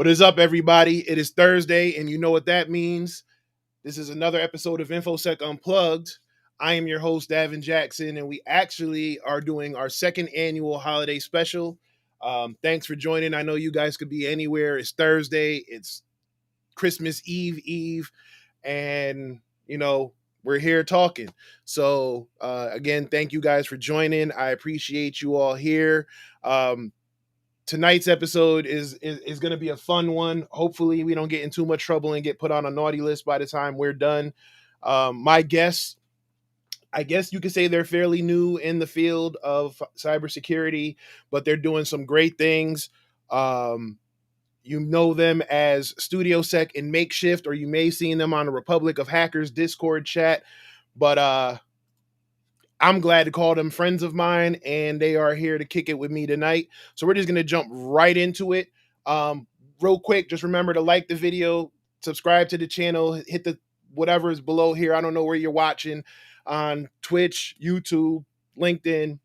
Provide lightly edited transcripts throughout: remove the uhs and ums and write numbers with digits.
What is up, everybody? It is Thursday, and you know what that means. This is another episode of InfoSec Unplugged. I am your host, Santa Jackson, and we actually are doing our second annual holiday special. Thanks for joining. I know you guys could be anywhere. It's Thursday. It's Christmas Eve, and, we're here talking. So, again, thank you guys for joining. I appreciate you all here. Tonight's episode is going to be a fun one. Hopefully we don't get in too much trouble and get put on a naughty list by the time we're done. My guests, I guess you could say they're fairly new in the field of cybersecurity, but they're doing some great things. You know them as StudioSec and Makeshift, or you may have seen them on the Republic of Hackers Discord chat. But I'm glad to call them friends of mine, and they are here to kick it with me tonight. So we're just going to jump right into it. Real quick, just remember to like the video, subscribe to the channel, hit the whatever is below here. I don't know where you're watching on Twitch, YouTube, LinkedIn.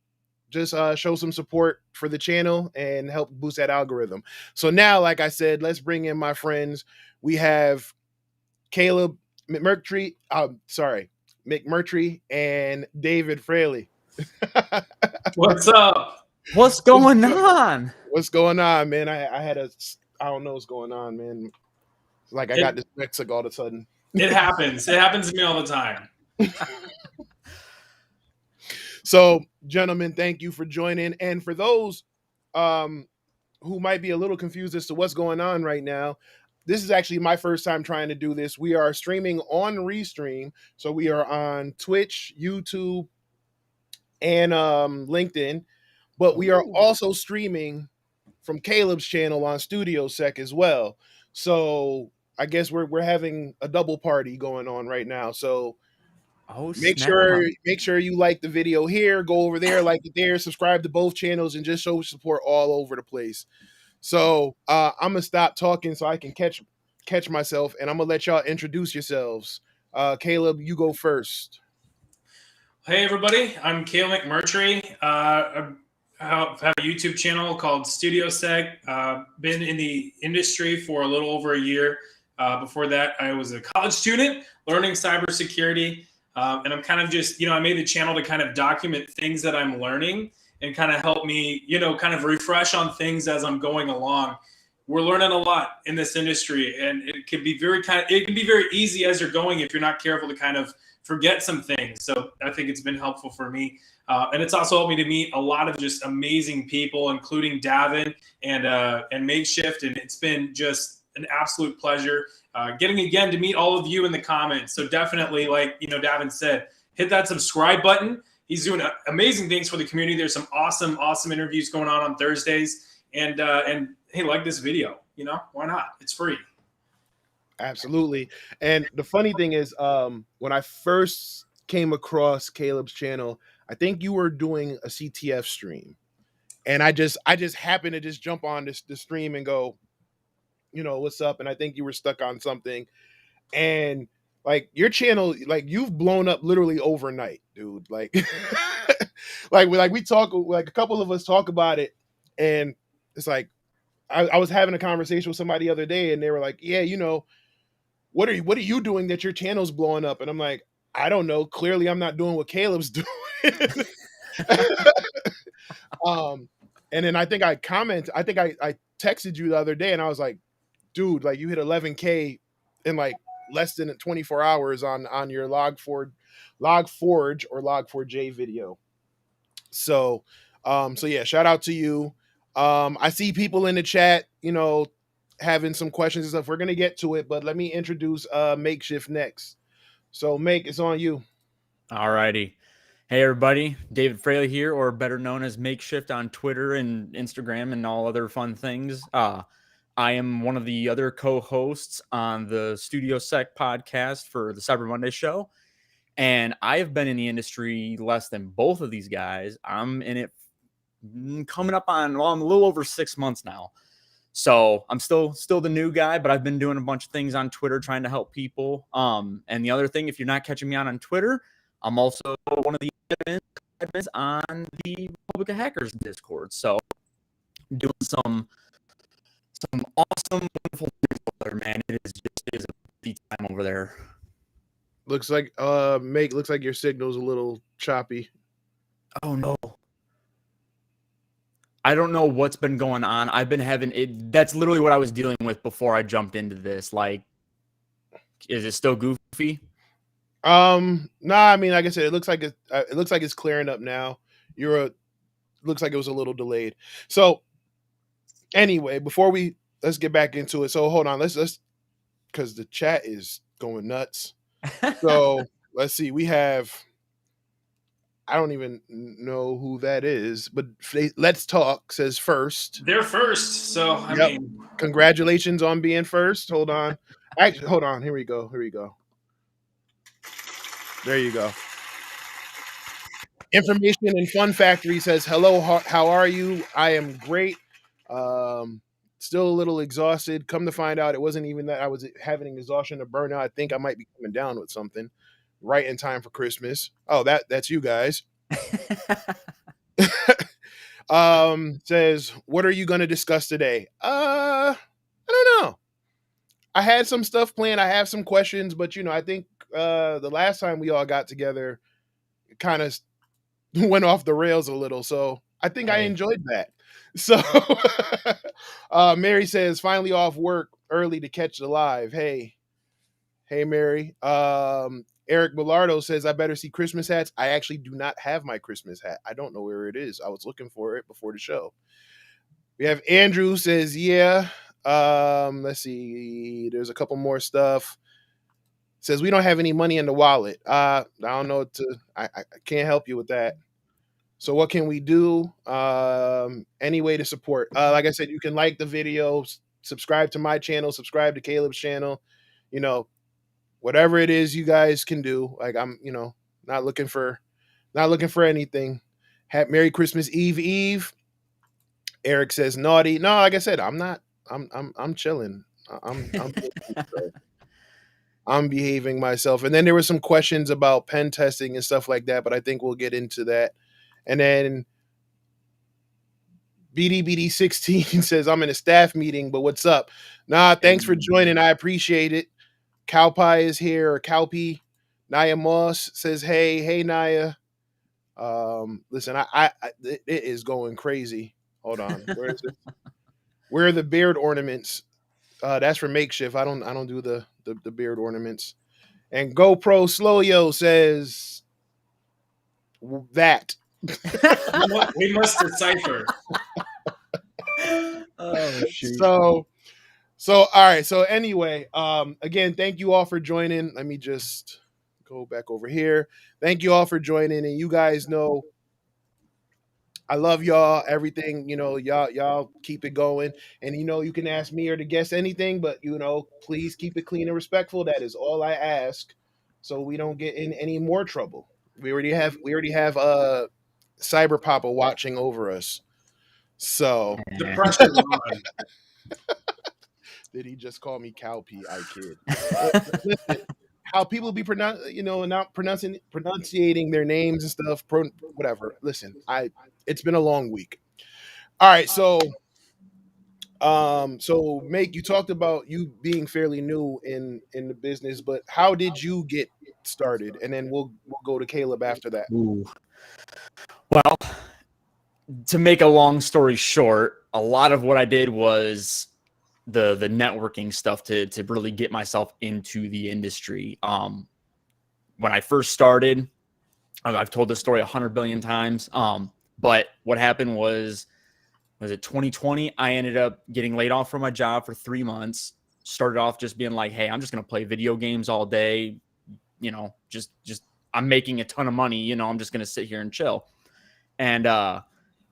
Just show some support for the channel and help boost that algorithm. So now, like I said, let's bring in my friends. We have Caleb McMurtrey. McMurtrey and David Fraley. What's up? What's going on? What's going on, man? I don't know what's going on, man. It's like I got dyslexic all of a sudden. It happens. It happens to me all the time. So, gentlemen, thank you for joining. And for those who might be a little confused as to what's going on right now, this is actually my first time trying to do this. We are streaming on Restream. So we are on Twitch, YouTube, and LinkedIn. But we are also streaming from Caleb's channel on StudioSec as well. So I guess we're having a double party going on right now. So make sure you like the video here, go over there, like it there, subscribe to both channels, and just show support all over the place. So I'm gonna stop talking so I can catch myself, and I'm gonna let y'all introduce yourselves. Caleb, you go first. Hey everybody, I'm Caleb McMurtrey. I have a YouTube channel called StudioSec. Been in the industry for a little over a year. Before that, I was a college student learning cybersecurity, and I'm kind of just I made the channel to kind of document things that I'm learning and kind of help me, kind of refresh on things as I'm going along. We're learning a lot in this industry, and it can be very easy as you're going if you're not careful to kind of forget some things. So I think it's been helpful for me. And it's also helped me to meet a lot of just amazing people, including Davin and Makeshift. And it's been just an absolute pleasure getting again to meet all of you in the comments. So definitely, like, Davin said, hit that subscribe button. He's doing amazing things for the community. There's some awesome interviews going on Thursdays. And hey, like this video, why not? It's free. Absolutely. And the funny thing is, when I first came across Caleb's channel, I think you were doing a CTF stream, and I just happened to just jump on the stream and go, what's up? And I think you were stuck on something, and like your channel, like you've blown up literally overnight, dude. Like, we talk, like a couple of us talk about it, and it's like I was having a conversation with somebody the other day, and they were like, yeah, what are you doing that your channel's blowing up? And I'm like, I don't know. Clearly, I'm not doing what Caleb's doing. And then I think I texted you the other day, and I was like, dude, like you hit 11K in like less than 24 hours on your Log4j or Log4j video. So yeah, shout out to you. I see people in the chat, having some questions and stuff. We're gonna get to it, but let me introduce Makeshift next. So Make, it's on you. All righty. Hey everybody, David Fraley here, or better known as Makeshift on Twitter and Instagram and all other fun things. I am one of the other co-hosts on the StudioSec podcast for the Cyber Monday show. And I have been in the industry less than both of these guys. I'm in it coming up on, I'm a little over 6 months now. So I'm still the new guy, but I've been doing a bunch of things on Twitter trying to help people. And the other thing, if you're not catching me on Twitter, I'm also one of the admins on the Republic of Hackers Discord. So doing some some awesome, wonderful things over there, man. It is a busy time over there. Looks like looks like your signal's a little choppy. Oh no. I don't know what's been going on. I've been having it. That's literally what I was dealing with before I jumped into this. Like, is it still goofy? Nah, I mean, like I said, it looks like it's clearing up now. Looks like it was a little delayed. So anyway, let's get back into it. So hold on, let's because the chat is going nuts. So let's see. We have, I don't even know who that is, but Let's Talk says first. They're first, so I mean, congratulations on being first. Hold on. Actually, hold on. Here we go. There you go. Information and Fun Factory says, hello, how are you? I am great. Still a little exhausted. Come to find out, it wasn't even that I was having exhaustion or burnout. I think I might be coming down with something right in time for Christmas. Oh, that's you guys. Says, what are you going to discuss today? I don't know. I had some stuff planned. I have some questions, but I think the last time we all got together, it kind of went off the rails a little. So I think I enjoyed that. So Mary says, finally off work early to catch the live. Hey, Mary. Eric Bellardo says, I better see Christmas hats. I actually do not have my Christmas hat. I don't know where it is. I was looking for it before the show. We have Andrew says, yeah. Let's see. There's a couple more stuff. Says, we don't have any money in the wallet. I don't know I can't help you with that. So what can we do? Any way to support? Like I said, you can like the video, subscribe to my channel, subscribe to Caleb's channel. Whatever it is you guys can do. Like I'm, not looking for anything. Merry Christmas Eve. Eric says naughty. No, like I said, I'm not. I'm chilling. I'm behaving myself. And then there were some questions about pen testing and stuff like that, but I think we'll get into that. And then BDBD16 says, I'm in a staff meeting, but what's up? Nah, thanks for joining. I appreciate it. Cowpie is here, or Cowpie. Naya Moss says, hey, Naya. Listen, it is going crazy. Hold on. Where is it? Where are the beard ornaments? That's for makeshift. I don't do the beard ornaments. And GoPro Slowyo says that. we must decipher. Oh shoot. So all right. So anyway, again, thank you all for joining. Let me just go back over here. Thank you all for joining, and you guys know I love y'all. Everything, y'all keep it going. And you can ask me or the guest anything, but please keep it clean and respectful. That is all I ask, so we don't get in any more trouble. We already have Cyber Papa watching over us. So the pressure's on. Did he just call me Cowpea? I kid. Listen, how people be not pronunciating their names and stuff, whatever. Listen, it's been a long week. All right, so Make, you talked about you being fairly new in the business, but how did you get started? And then we'll go to Caleb after that. Ooh. Well, to make a long story short, a lot of what I did was the networking stuff to really get myself into the industry. When I first started, I've told this story 100 billion times. But what happened was it 2020? I ended up getting laid off from my job for 3 months. Started off just being like, hey, I'm just going to play video games all day. Just I'm making a ton of money. I'm just going to sit here and chill. And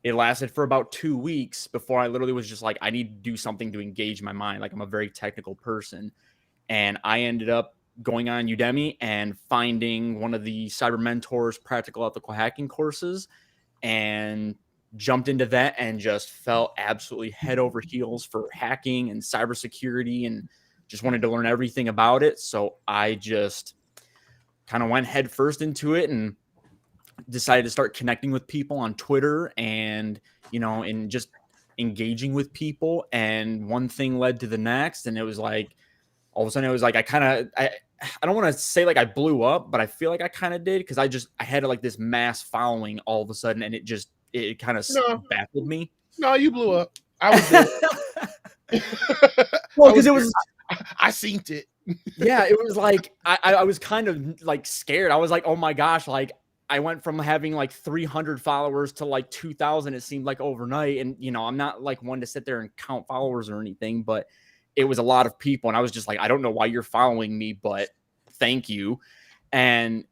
it lasted for about 2 weeks before I literally was just like, I need to do something to engage my mind. Like, I'm a very technical person. And I ended up going on Udemy and finding one of the Cyber Mentors practical ethical hacking courses and jumped into that and just fell absolutely head over heels for hacking and cybersecurity and just wanted to learn everything about it. So I just kind of went head first into it and decided to start connecting with people on Twitter and, and just engaging with people, and one thing led to the next, and it was like all of a sudden it was like I don't want to say like I blew up, but I feel like I kind of did, because I had like this mass following all of a sudden, and it kind of baffled me. No, you blew up. I was there. Well, because it was I seen it. Yeah, it was like I was kind of like scared. I was like, oh my gosh, like I went from having like 300 followers to like 2,000. It seemed like overnight, and I'm not like one to sit there and count followers or anything, but it was a lot of people, and I was just like, I don't know why you're following me, but thank you. And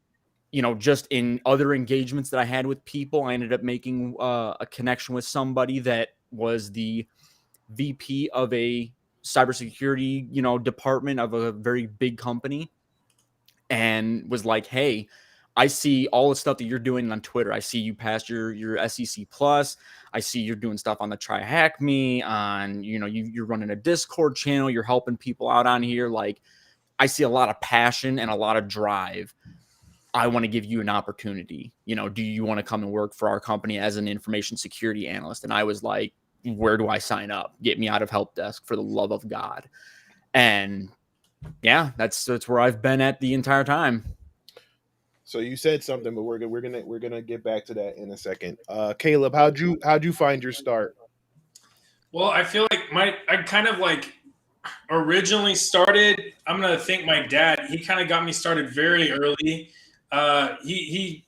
just in other engagements that I had with people, I ended up making a connection with somebody that was the VP of a cybersecurity, department of a very big company, and was like, hey, I see all the stuff that you're doing on Twitter. I see you passed your SEC plus. I see you're doing stuff on the Try Hack Me, on, you're running a Discord channel. You're helping people out on here. Like, I see a lot of passion and a lot of drive. I want to give you an opportunity. Do you want to come and work for our company as an information security analyst? And I was like, where do I sign up? Get me out of help desk, for the love of God. And yeah, that's where I've been at the entire time. So you said something, but we're gonna get back to that in a second. Caleb, how'd you find your start? Well, I feel like I kind of like originally started. I'm gonna thank my dad. He kind of got me started very early. He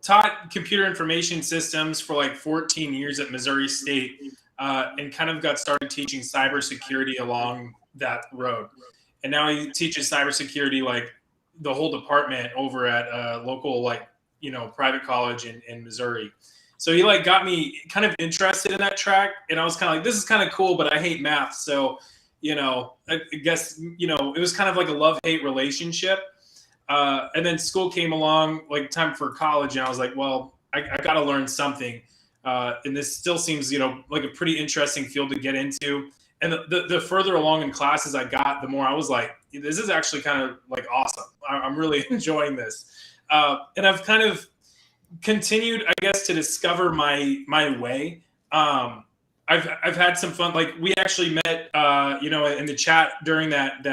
taught computer information systems for like 14 years at Missouri State, and kind of got started teaching cybersecurity along that road. And now he teaches cybersecurity like the whole department over at a local private college in Missouri. So he like got me kind of interested in that track, and I was kind of like, this is kind of cool, but I hate math. So I guess it was kind of like a love-hate relationship. And then school came along, like time for college, and I was like, well, I got to learn something. And this still seems, like a pretty interesting field to get into. And the further along in classes I got, the more I was like, this is actually kind of like awesome. I'm really enjoying this. And I've kind of continued, I guess, to discover my way. I've had some fun. Like we actually met, in the chat during that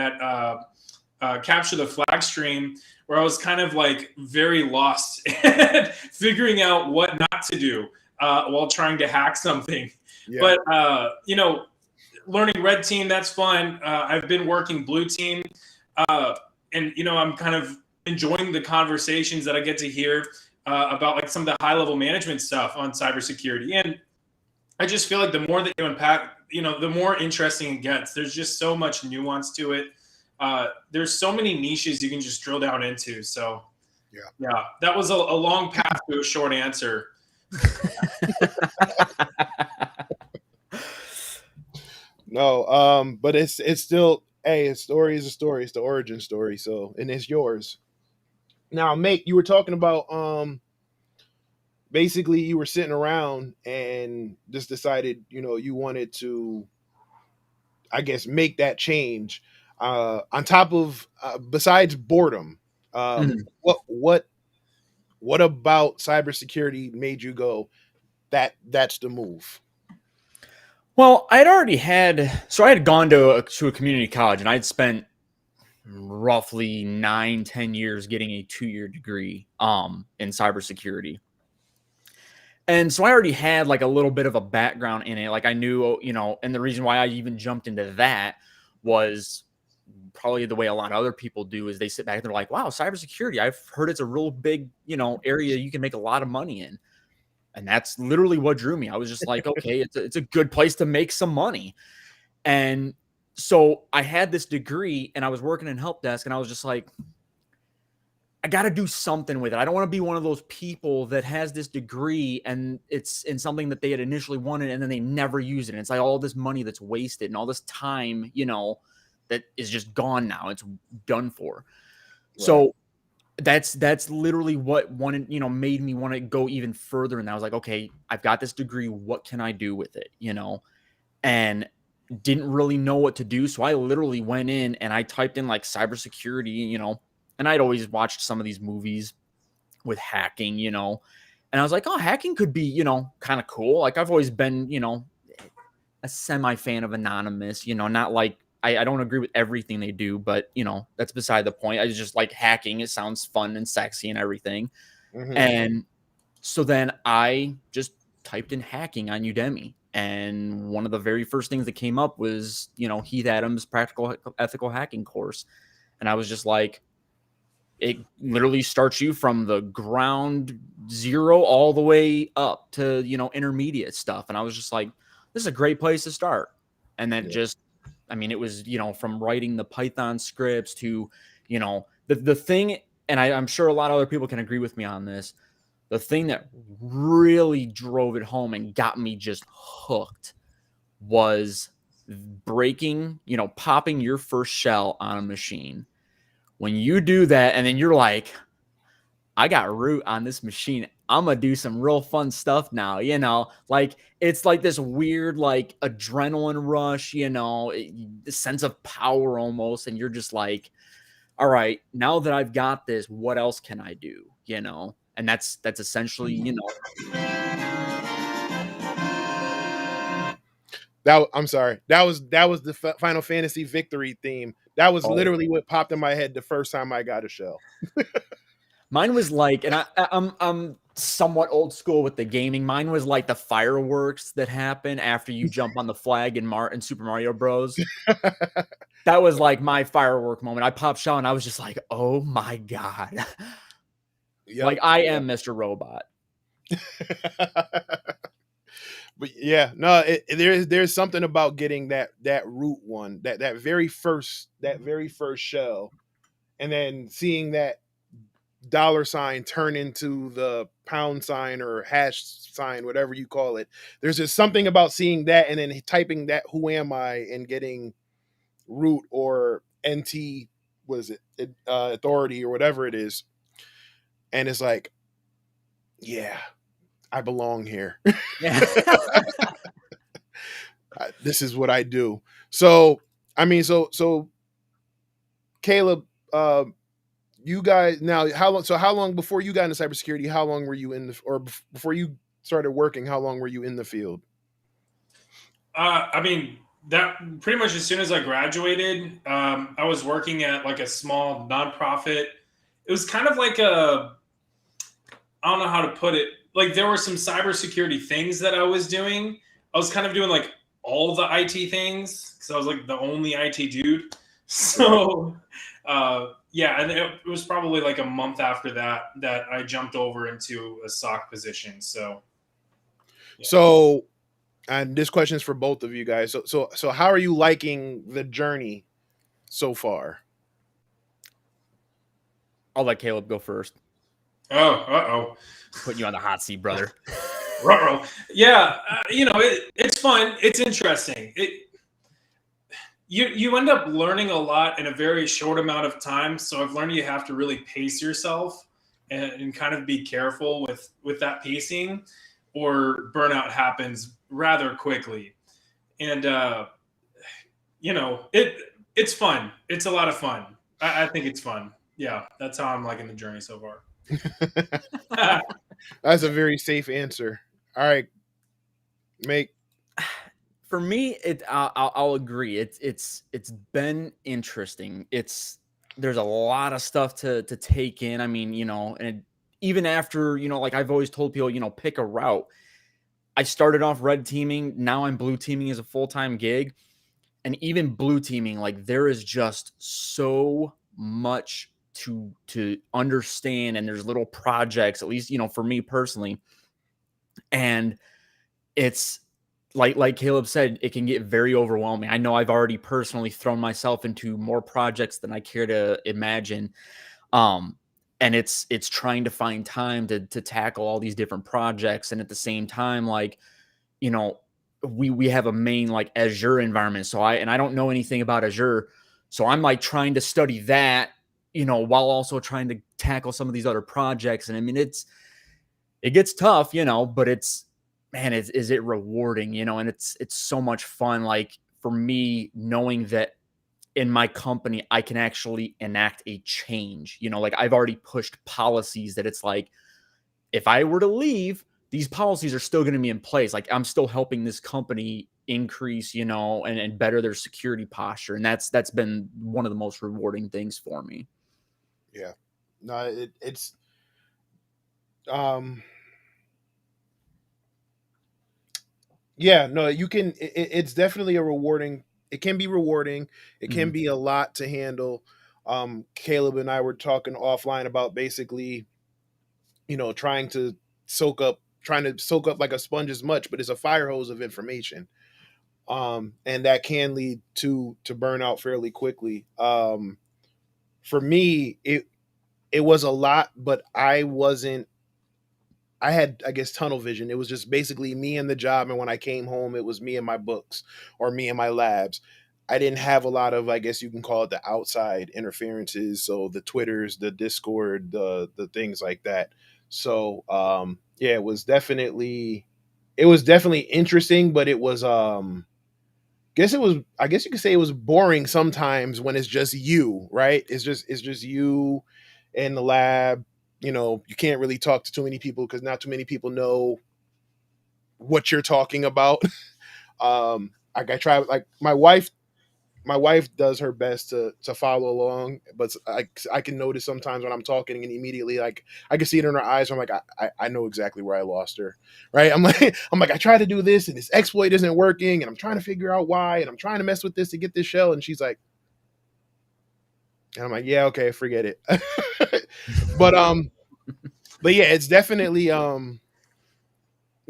Capture the Flag stream, where I was kind of like very lost and figuring out what not to do while trying to hack something. Yeah. But, learning red team, that's fun. I've been working blue team, and, I'm kind of enjoying the conversations that I get to hear about like some of the high level management stuff on cybersecurity. And I just feel like the more that you unpack, the more interesting it gets. There's just so much nuance to it. There's so many niches you can just drill down into. So yeah, that was a long path to a short answer. No, but it's still, a story is a story. It's the origin story. So, and it's yours. Now, mate, you were talking about basically you were sitting around and just decided, you wanted to, I guess, make that change. On top of besides boredom, what about cybersecurity made you go, that's the move? Well, I had gone to a community college, and I'd spent roughly 9-10 years getting a 2-year degree in cybersecurity. And so I already had like a little bit of a background in it. Like I knew, and the reason why I even jumped into that was probably the way a lot of other people do, is they sit back and they're like, wow, cybersecurity, I've heard it's a real big, area you can make a lot of money in. And that's literally what drew me. I was just like, okay, it's a good place to make some money. And so I had this degree and I was working in help desk, and I was just like, I got to do something with it. I don't want to be one of those people that has this degree and it's in something that they had initially wanted and then they never use it. And it's like all this money that's wasted and all this time, that is just gone now. It's done for. Right. So that's literally what made me want to go even further. And I was like, okay, I've got this degree. What can I do with it? And didn't really know what to do. So I literally went in and I typed in like cybersecurity, and I'd always watched some of these movies with hacking, and I was like, oh, hacking could be, kind of cool. Like I've always been, a semi fan of Anonymous, not like I don't agree with everything they do, but that's beside the point. I just like hacking. It sounds fun and sexy and everything. Mm-hmm. And so then I just typed in hacking on Udemy. And one of the very first things that came up was, Heath Adams' practical ethical hacking course. And I was just like, it literally starts you from the ground zero all the way up to, intermediate stuff. And I was just like, this is a great place to start. And then it was, from writing the Python scripts to, the thing, and I'm sure a lot of other people can agree with me on this. The thing that really drove it home and got me just hooked was breaking, popping your first shell on a machine. When you do that, and then you're like, I got root on this machine. I'm going to do some real fun stuff now, like it's like this weird, like adrenaline rush, the sense of power almost. And you're just like, all right, now that I've got this, what else can I do? And that's essentially, I'm sorry. That was the Final Fantasy victory theme. That was literally what popped in my head the first time I got a shell. Mine was like, and I'm somewhat old school with the gaming. Mine was like the fireworks that happen after you jump on the flag in Super Mario Bros. That was like my firework moment. I popped shell and I was just like, oh my God. Yep. Like I am Mr. Robot. But yeah, no, there's something about getting that root one, that very first shell, and then seeing that $ turn into the pound sign or hash sign, whatever you call it. There's just something about seeing that and then typing that who am I and getting root or NT, what is it, authority or whatever it is, and it's like, yeah, I belong here. Yeah. This is what I do. So I mean, so Caleb, you guys now, how long before you got into cybersecurity, how long were you before you started working, how long were you in the field? I mean, that pretty much as soon as I graduated, I was working at like a small nonprofit. It was kind of like I don't know how to put it. Like there were some cybersecurity things that I was doing. I was kind of doing like all the IT things because I was like the only IT dude. So yeah, and it was probably like a month after that I jumped over into a SOC position. So yeah. So, and this question is for both of you guys. So how are you liking the journey so far? I'll let Caleb go first. Oh, putting you on the hot seat, brother. Yeah, it's fun. It's interesting. You end up learning a lot in a very short amount of time. So I've learned you have to really pace yourself and kind of be careful with that pacing, or burnout happens rather quickly. And it's fun. It's a lot of fun. I think it's fun. Yeah, that's how I'm liking the journey so far. That's a very safe answer. All right, Make. For me, I'll agree. It's been interesting. There's a lot of stuff to take in. I mean, and even after, like I've always told people, pick a route. I started off red teaming. Now I'm blue teaming as a full-time gig. And even blue teaming, like there is just so much to understand. And there's little projects, at least, for me personally. And it's like Caleb said, it can get very overwhelming. I know I've already personally thrown myself into more projects than I care to imagine. And it's trying to find time to tackle all these different projects. And at the same time, like, we have a main like Azure environment. So I don't know anything about Azure. So I'm like trying to study that, while also trying to tackle some of these other projects. And I mean, it gets tough, but man, is it rewarding, and it's so much fun. Like for me, knowing that in my company, I can actually enact a change, like I've already pushed policies that it's like, if I were to leave, these policies are still going to be in place. Like I'm still helping this company increase, and better their security posture. And that's been one of the most rewarding things for me. Yeah. No, it's yeah, no, you can it's definitely a rewarding. It can be rewarding. It can be a lot to handle. Caleb and I were talking offline about basically, trying to soak up like a sponge as much, but it's a fire hose of information. And that can lead to burnout fairly quickly. For me, it was a lot, but I had, I guess, tunnel vision. It was just basically me and the job. And when I came home, it was me and my books or me and my labs. I didn't have a lot of, I guess you can call it, the outside interferences. So the Twitters, the Discord, the things like that. So yeah, it was definitely interesting, but it was I guess you could say it was boring sometimes when it's just you, right? It's just you in the lab. You can't really talk to too many people because not too many people know what you're talking about. I try, like, my wife does her best to follow along, but I can notice sometimes when I'm talking and immediately, like, I can see it in her eyes. I'm like, I know exactly where I lost her, right? I'm like, I try to do this and this exploit isn't working and I'm trying to figure out why and I'm trying to mess with this to get this shell. And she's like, and I'm like, yeah, okay, forget it. but yeah, it's definitely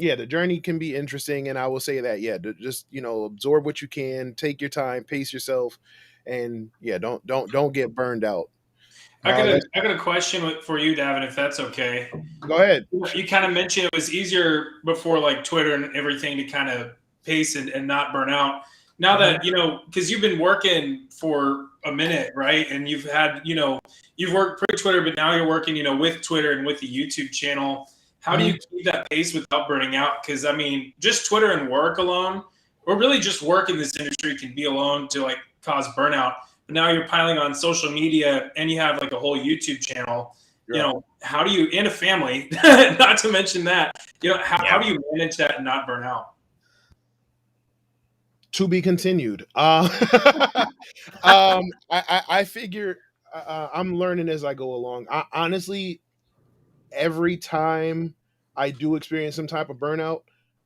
yeah, the journey can be interesting, and I will say that, yeah, just absorb what you can, take your time, pace yourself, and yeah, don't get burned out. I got a question for you, Davin, if that's okay. Go ahead. You kind of mentioned it was easier before, like Twitter and everything, to kind of pace and not burn out. Now that, because you've been working for a minute, right? And you've had, you've worked pre-Twitter, but now you're working, with Twitter and with the YouTube channel. How do you keep that pace without burning out? Because, I mean, just Twitter and work alone, or really just work in this industry, can be alone to, like, cause burnout. But now you're piling on social media and you have, like, a whole YouTube channel. Yeah. How do you, and a family, not to mention that, how do you manage that and not burn out? To be continued. I figure I'm learning as I go along. Honestly, every time I do experience some type of burnout,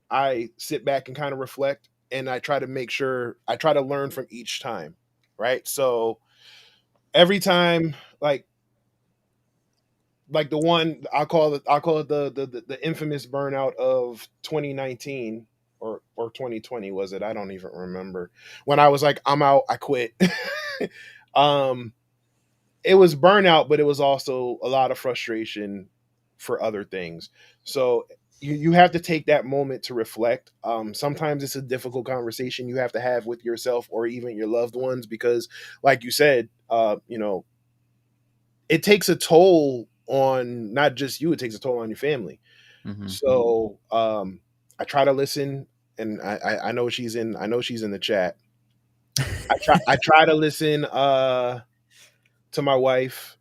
I sit back and kind of reflect, and I try to make sure I try to learn from each time, right? So every time, like the one I'll call it the infamous burnout of 2019 or 2020, was it? I don't even remember. When I was like, I'm out, I quit. It was burnout, but it was also a lot of frustration for other things. So you have to take that moment to reflect. Sometimes it's a difficult conversation you have to have with yourself or even your loved ones, because, like you said, it takes a toll on not just you, it takes a toll on your family. So I try to listen, and I know she's in the chat. I try to listen to my wife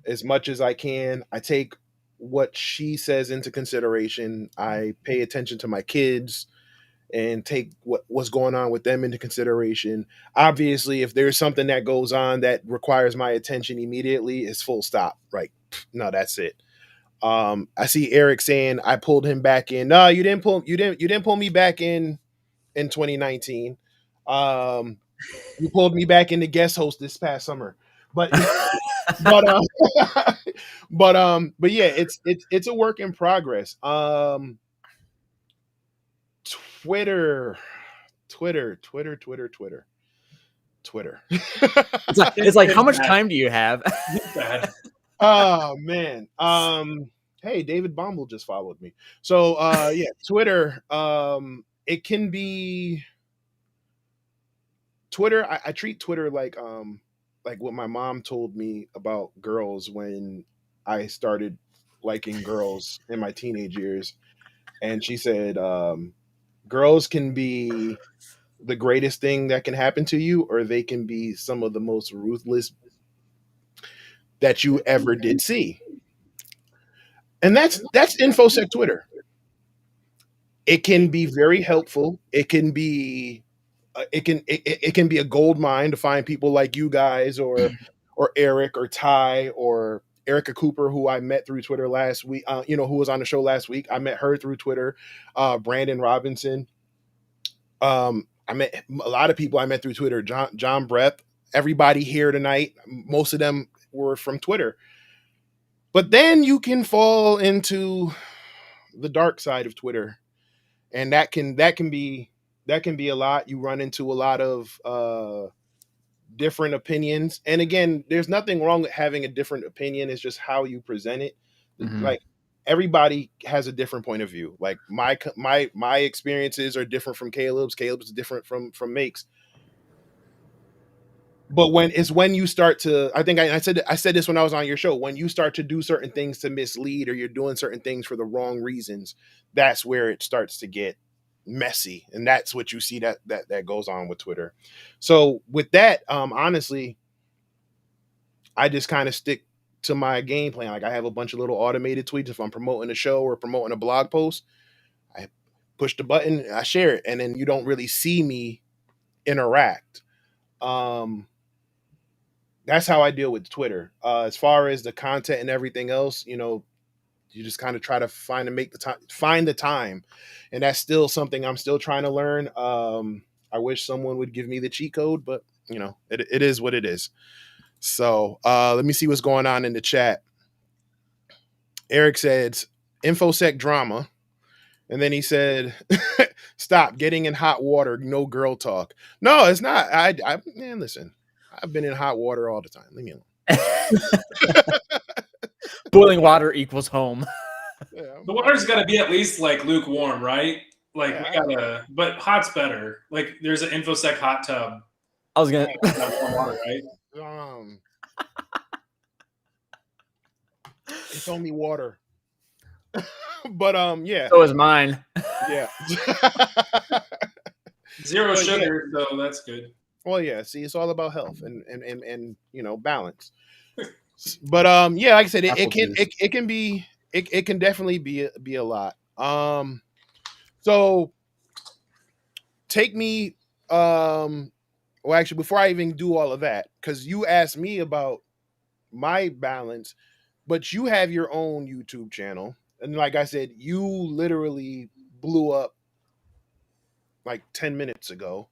as much as I can. I take what she says into consideration. I pay attention to my kids and take what's going on with them into consideration. Obviously, if there's something that goes on that requires my attention immediately, it's full stop. Right? No, that's it. I see Eric saying I pulled him back in. No, you didn't pull me back in 2019. You pulled me back in the guest host this past summer. But but but yeah, it's a work in progress. Twitter. It's like how much time do you have? Oh man. Hey, David Bombel just followed me. So yeah, Twitter. It can be Twitter. I treat Twitter like what my mom told me about girls when I started liking girls in my teenage years. And she said, girls can be the greatest thing that can happen to you, or they can be some of the most ruthless that you ever did see. And that's InfoSec Twitter. it can be very helpful. It can be it can be a gold mine to find people like you guys or Eric or Ty or Erica Cooper, who I met through Twitter last week, who was on the show last week. I met her through Twitter. Brandon Robinson. I met a lot of people I met through Twitter. John Brepp. Everybody here tonight, most of them were from Twitter. But then you can fall into the dark side of Twitter, and that can be a lot. You run into a lot of different opinions, and again, there's nothing wrong with having a different opinion. It's just how you present it. Mm-hmm. Like, everybody has a different point of view. Like my experiences are different from Caleb's. Caleb's different from Make's. But when you start to, I think I said this when I was on your show, when you start to do certain things to mislead, or you're doing certain things for the wrong reasons, that's where it starts to get messy. And that's what you see that goes on with Twitter. So with that, honestly, I just kind of stick to my game plan. Like, I have a bunch of little automated tweets. If I'm promoting a show or promoting a blog post, I push the button, I share it, and then you don't really see me interact. That's how I deal with Twitter. As far as the content and everything else, you just kind of try to find the time. And that's still something I'm still trying to learn. I wish someone would give me the cheat code, but it is what it is. So let me see what's going on in the chat. Eric said, InfoSec drama. And then he said, stop getting in hot water. No girl talk. No, it's not. Man, listen. I've been in hot water all the time. Leave me alone. Boiling water equals home. Yeah, the water's got to be at least like lukewarm, right? Like, yeah, but hot's better. Like, there's an InfoSec hot tub. I was gonna warm water, right? It's only water. But yeah. So is mine. Yeah. Zero sugar, so that's good. Well, yeah. See, it's all about health and balance. But yeah, like I said, it can definitely be a lot. So take me. Well, actually, before I even do all of that, because you asked me about my balance, but you have your own YouTube channel, and like I said, you literally blew up like 10 minutes ago.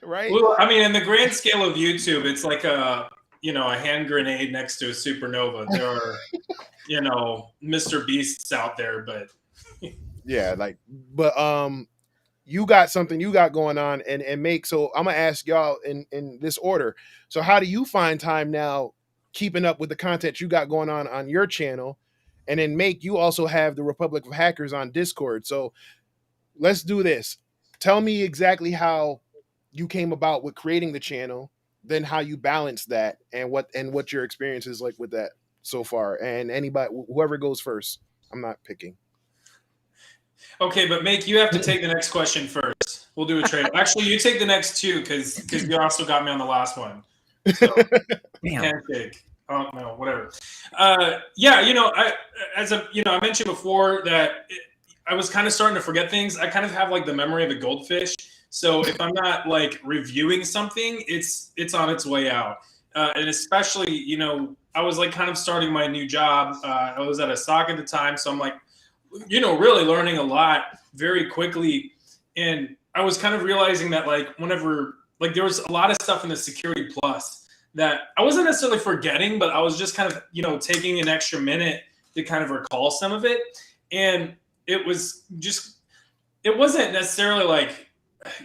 Right? Well, I mean, in the grand scale of YouTube, it's like a hand grenade next to a supernova. There are, Mr. Beasts out there, but yeah, you got something you got going on and make. So I'm gonna ask y'all in this order. So how do you find time now keeping up with the content you got going on your channel? And then Make, you also have the Republic of Hackers on Discord. So let's do this. Tell me exactly how you came about with creating the channel, then how you balance that, and what your experience is like with that so far. And anybody, whoever goes first, I'm not picking. Okay, but Make, you have to take the next question first. We'll do a trade. Actually, you take the next two because you also got me on the last one. So, handshake. Oh no, whatever. Yeah, I mentioned before that I was kind of starting to forget things. I kind of have like the memory of a goldfish. So if I'm not like reviewing something, it's on its way out. And especially, I was like kind of starting my new job. I was at a stock at the time, so I'm like, really learning a lot very quickly. And I was kind of realizing that like whenever, like there was a lot of stuff in the Security Plus that I wasn't necessarily forgetting, but I was just kind of, taking an extra minute to kind of recall some of it. And it wasn't necessarily like,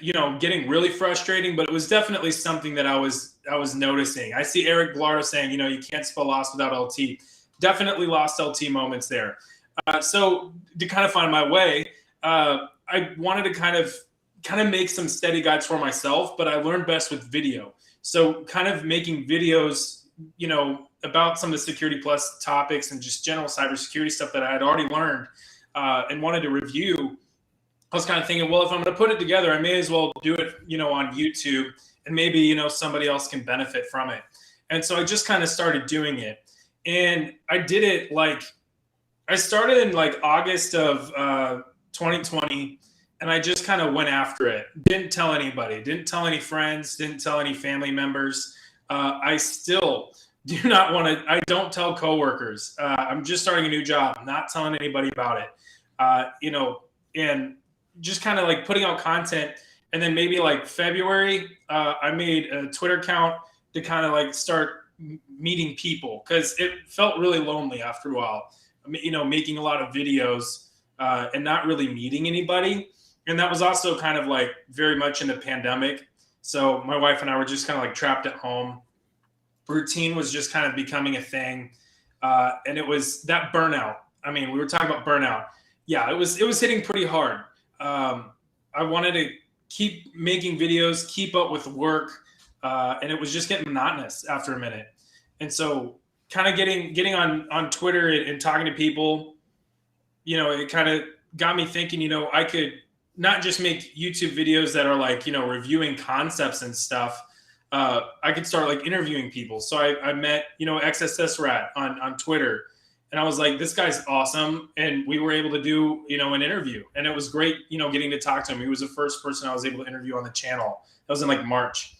getting really frustrating, but it was definitely something that I was noticing. I see Eric Blardo saying, you can't spell lost without LT. Definitely lost LT moments there. So to kind of find my way, I wanted to kind of make some steady guides for myself, but I learned best with video. So kind of making videos, about some of the Security Plus topics and just general cybersecurity stuff that I had already learned and wanted to review. I was kind of thinking, well, if I'm going to put it together, I may as well do it, on YouTube, and maybe, somebody else can benefit from it. And so I just kind of started doing it. And I did it like, I started in like August of 2020, and I just kind of went after it. Didn't tell anybody, didn't tell any friends, didn't tell any family members. I still do not want to, I don't tell coworkers. I'm just starting a new job, not telling anybody about it. And just kind of like putting out content. And then maybe like February, I made a Twitter account to kind of like start meeting people, because it felt really lonely after a while, making a lot of videos and not really meeting anybody. And that was also kind of like very much in the pandemic. So my wife and I were just kind of like trapped at home. Routine was just kind of becoming a thing. And it was that burnout. I mean, we were talking about burnout. Yeah, it was hitting pretty hard. I wanted to keep making videos, keep up with work. And it was just getting monotonous after a minute. And so kind of getting on Twitter and talking to people, it kind of got me thinking, I could not just make YouTube videos that are like, reviewing concepts and stuff. I could start like interviewing people. So I met, XSS Rat on Twitter, and I was like, this guy's awesome. And we were able to do, an interview, and it was great, getting to talk to him. He was the first person I was able to interview on the channel. That was in like March.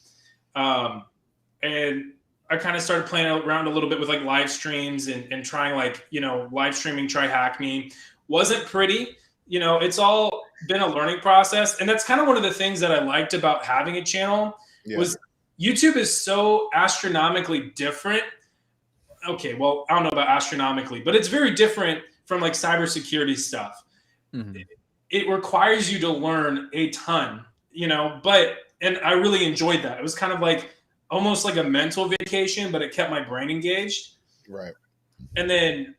And I kind of started playing around a little bit with like live streams and trying like, live streaming, try hack me. Wasn't pretty, it's all been a learning process. And that's kind of one of the things that I liked about having a channel was YouTube is so astronomically different. Okay, well, I don't know about astronomically, but it's very different from like cybersecurity stuff. Mm-hmm. It requires you to learn a ton, and I really enjoyed that. It was kind of like almost like a mental vacation, but it kept my brain engaged. Right. And then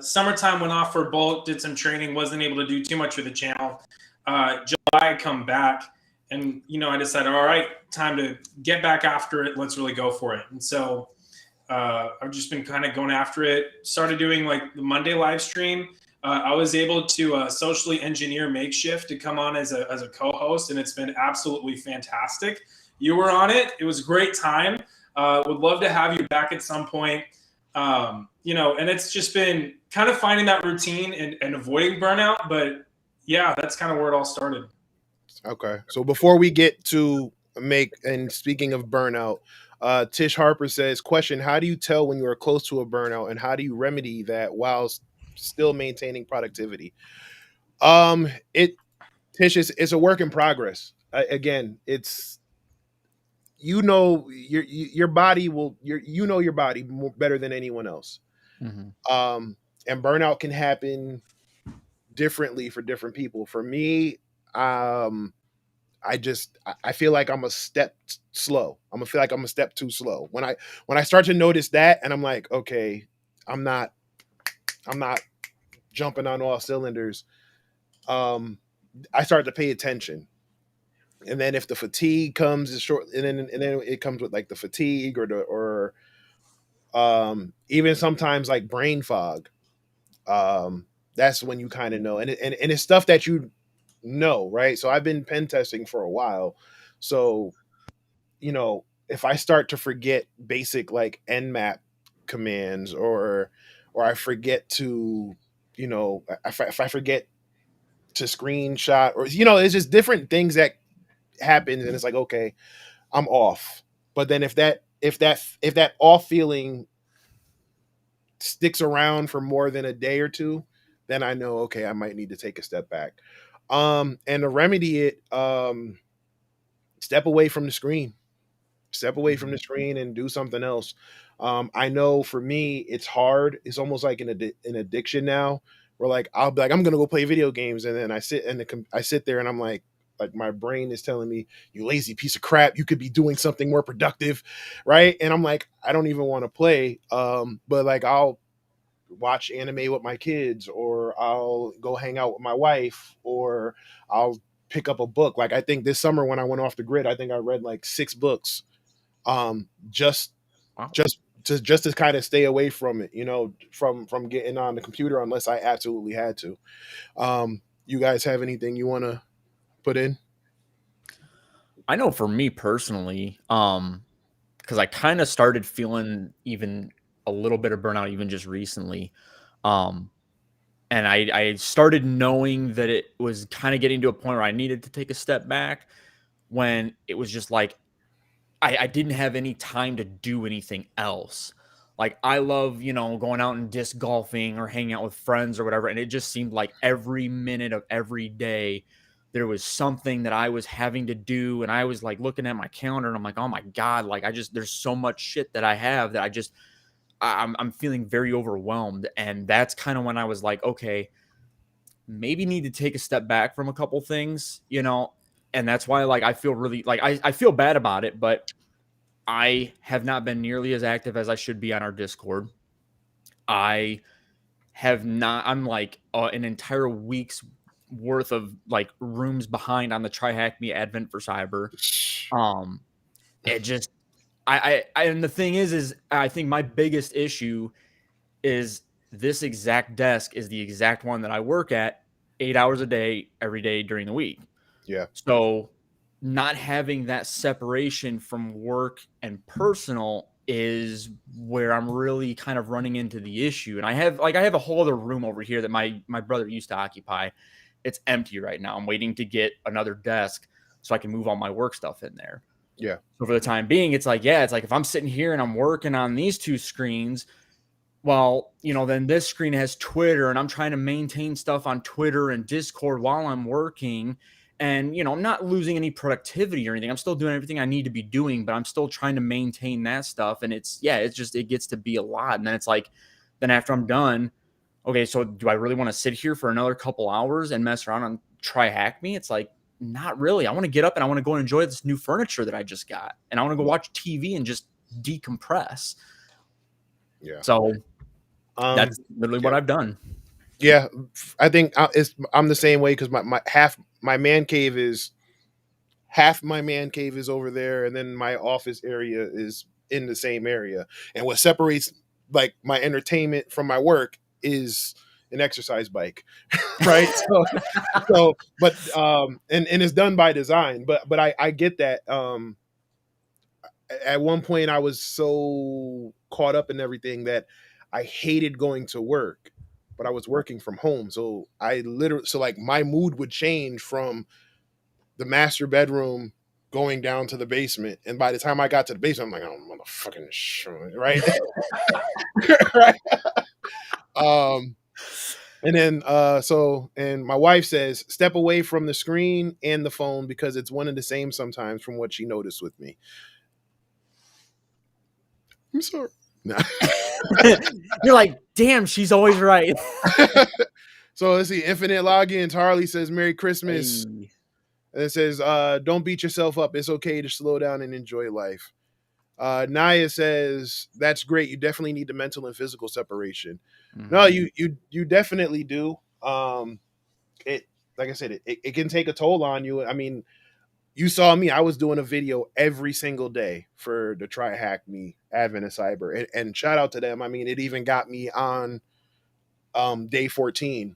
summertime went off for bulk, did some training, wasn't able to do too much with the channel. July, I come back, and, I decided, all right, time to get back after it. Let's really go for it. And so I've just been kind of going after it. Started doing like the Monday live stream. I was able to socially engineer Makeshift to come on as a co-host, and it's been absolutely fantastic. You were on it. It was a great time. Would love to have you back at some point. And it's just been kind of finding that routine and avoiding burnout. But yeah, that's kind of where it all started. Okay. So before we get to and speaking of burnout, Tish Harper says, question, how do you tell when you are close to a burnout, and how do you remedy that while still maintaining productivity? Tish, it's a work in progress. Again, it's, your body will, your body more, better than anyone else. Mm-hmm. And burnout can happen differently for different people. For me, I feel like I'm a step slow. I'm gonna feel like I'm a step too slow. When I start to notice that, and I'm like, okay, I'm not jumping on all cylinders. I start to pay attention. And then if the fatigue comes, is short, and then it comes with like the fatigue or even sometimes like brain fog. That's when you kind of know, and it's stuff that you know, right? So I've been pen testing for a while, so if I start to forget basic like nmap commands, or I forget to, if I forget to screenshot, or it's just different things that happen, and it's like, okay, I'm off. But then if that off feeling sticks around for more than a day or two, then I know, okay, I might need to take a step back. And to remedy it, step away from the screen. Step away from the screen and do something else. I know for me, it's hard. It's almost like an addiction now. Where like I'll be like, I'm gonna go play video games, and then I sit there and I'm like my brain is telling me, you lazy piece of crap, you could be doing something more productive, right? And I'm like, I don't even want to play. But like I'll watch anime with my kids, or I'll go hang out with my wife, or I'll pick up a book. Like I think this summer when I went off the grid, I think I read like 6 books. Just to kind of stay away from it, from getting on the computer, unless I absolutely had to. You guys have anything you want to put in? I know for me personally, because I kind of started feeling even a little bit of burnout even just recently. And I started knowing that it was kind of getting to a point where I needed to take a step back, when it was just like I didn't have any time to do anything else. Like, I love, going out and disc golfing or hanging out with friends or whatever. And it just seemed like every minute of every day there was something that I was having to do. And I was like looking at my calendar and I'm like, oh my God, like there's so much shit that I have that I'm feeling very overwhelmed. And that's kind of when I was like, okay, maybe need to take a step back from a couple things, and that's why, like, I feel really like I feel bad about it, but I have not been nearly as active as I should be on our Discord. I have not. I'm like an entire week's worth of like rooms behind on the Try Hack Me Advent for Cyber. It just I and the thing is I think my biggest issue is this exact desk is the exact one that I work at 8 hours a day, every day during the week. Yeah. So not having that separation from work and personal is where I'm really kind of running into the issue. And I have a whole other room over here that my brother used to occupy. It's empty right now. I'm waiting to get another desk so I can move all my work stuff in there. Yeah. So for the time being, it's like if I'm sitting here and I'm working on these two screens, well, then this screen has Twitter and I'm trying to maintain stuff on Twitter and Discord while I'm working. And, I'm not losing any productivity or anything. I'm still doing everything I need to be doing, but I'm still trying to maintain that stuff. And it gets to be a lot. And then it's like, then after I'm done, okay, so do I really want to sit here for another couple hours and mess around and try hack me? It's like, not really. I want to get up and I want to go and enjoy this new furniture that I just got. And I want to go watch TV and just decompress. Yeah. So that's literally what I've done. Yeah, I think I'm the same way, because half my man cave is over there, and then my office area is in the same area. And what separates like my entertainment from my work is an exercise bike, right? But and it's done by design. But I get that. At one point, I was so caught up in everything that I hated going to work, but I was working from home. So like my mood would change from the master bedroom going down to the basement. And by the time I got to the basement, I'm like, oh, motherfucking shit, right? Right. And then, and my wife says, step away from the screen and the phone because it's one and the same sometimes, from what she noticed with me. I'm sorry. No. You're like, damn, she's always right. So let's see. Infinite Logins. Harley says, Merry Christmas. Hey. And it says, don't beat yourself up. It's okay to slow down and enjoy life. Naya says, that's great. You definitely need the mental and physical separation. Mm-hmm. No, you definitely do. It, like I said, it can take a toll on you. I mean, you saw me. I was doing a video every single day for the Try Hack Me Advent of Cyber. And shout out to them. I mean, it even got me on day 14,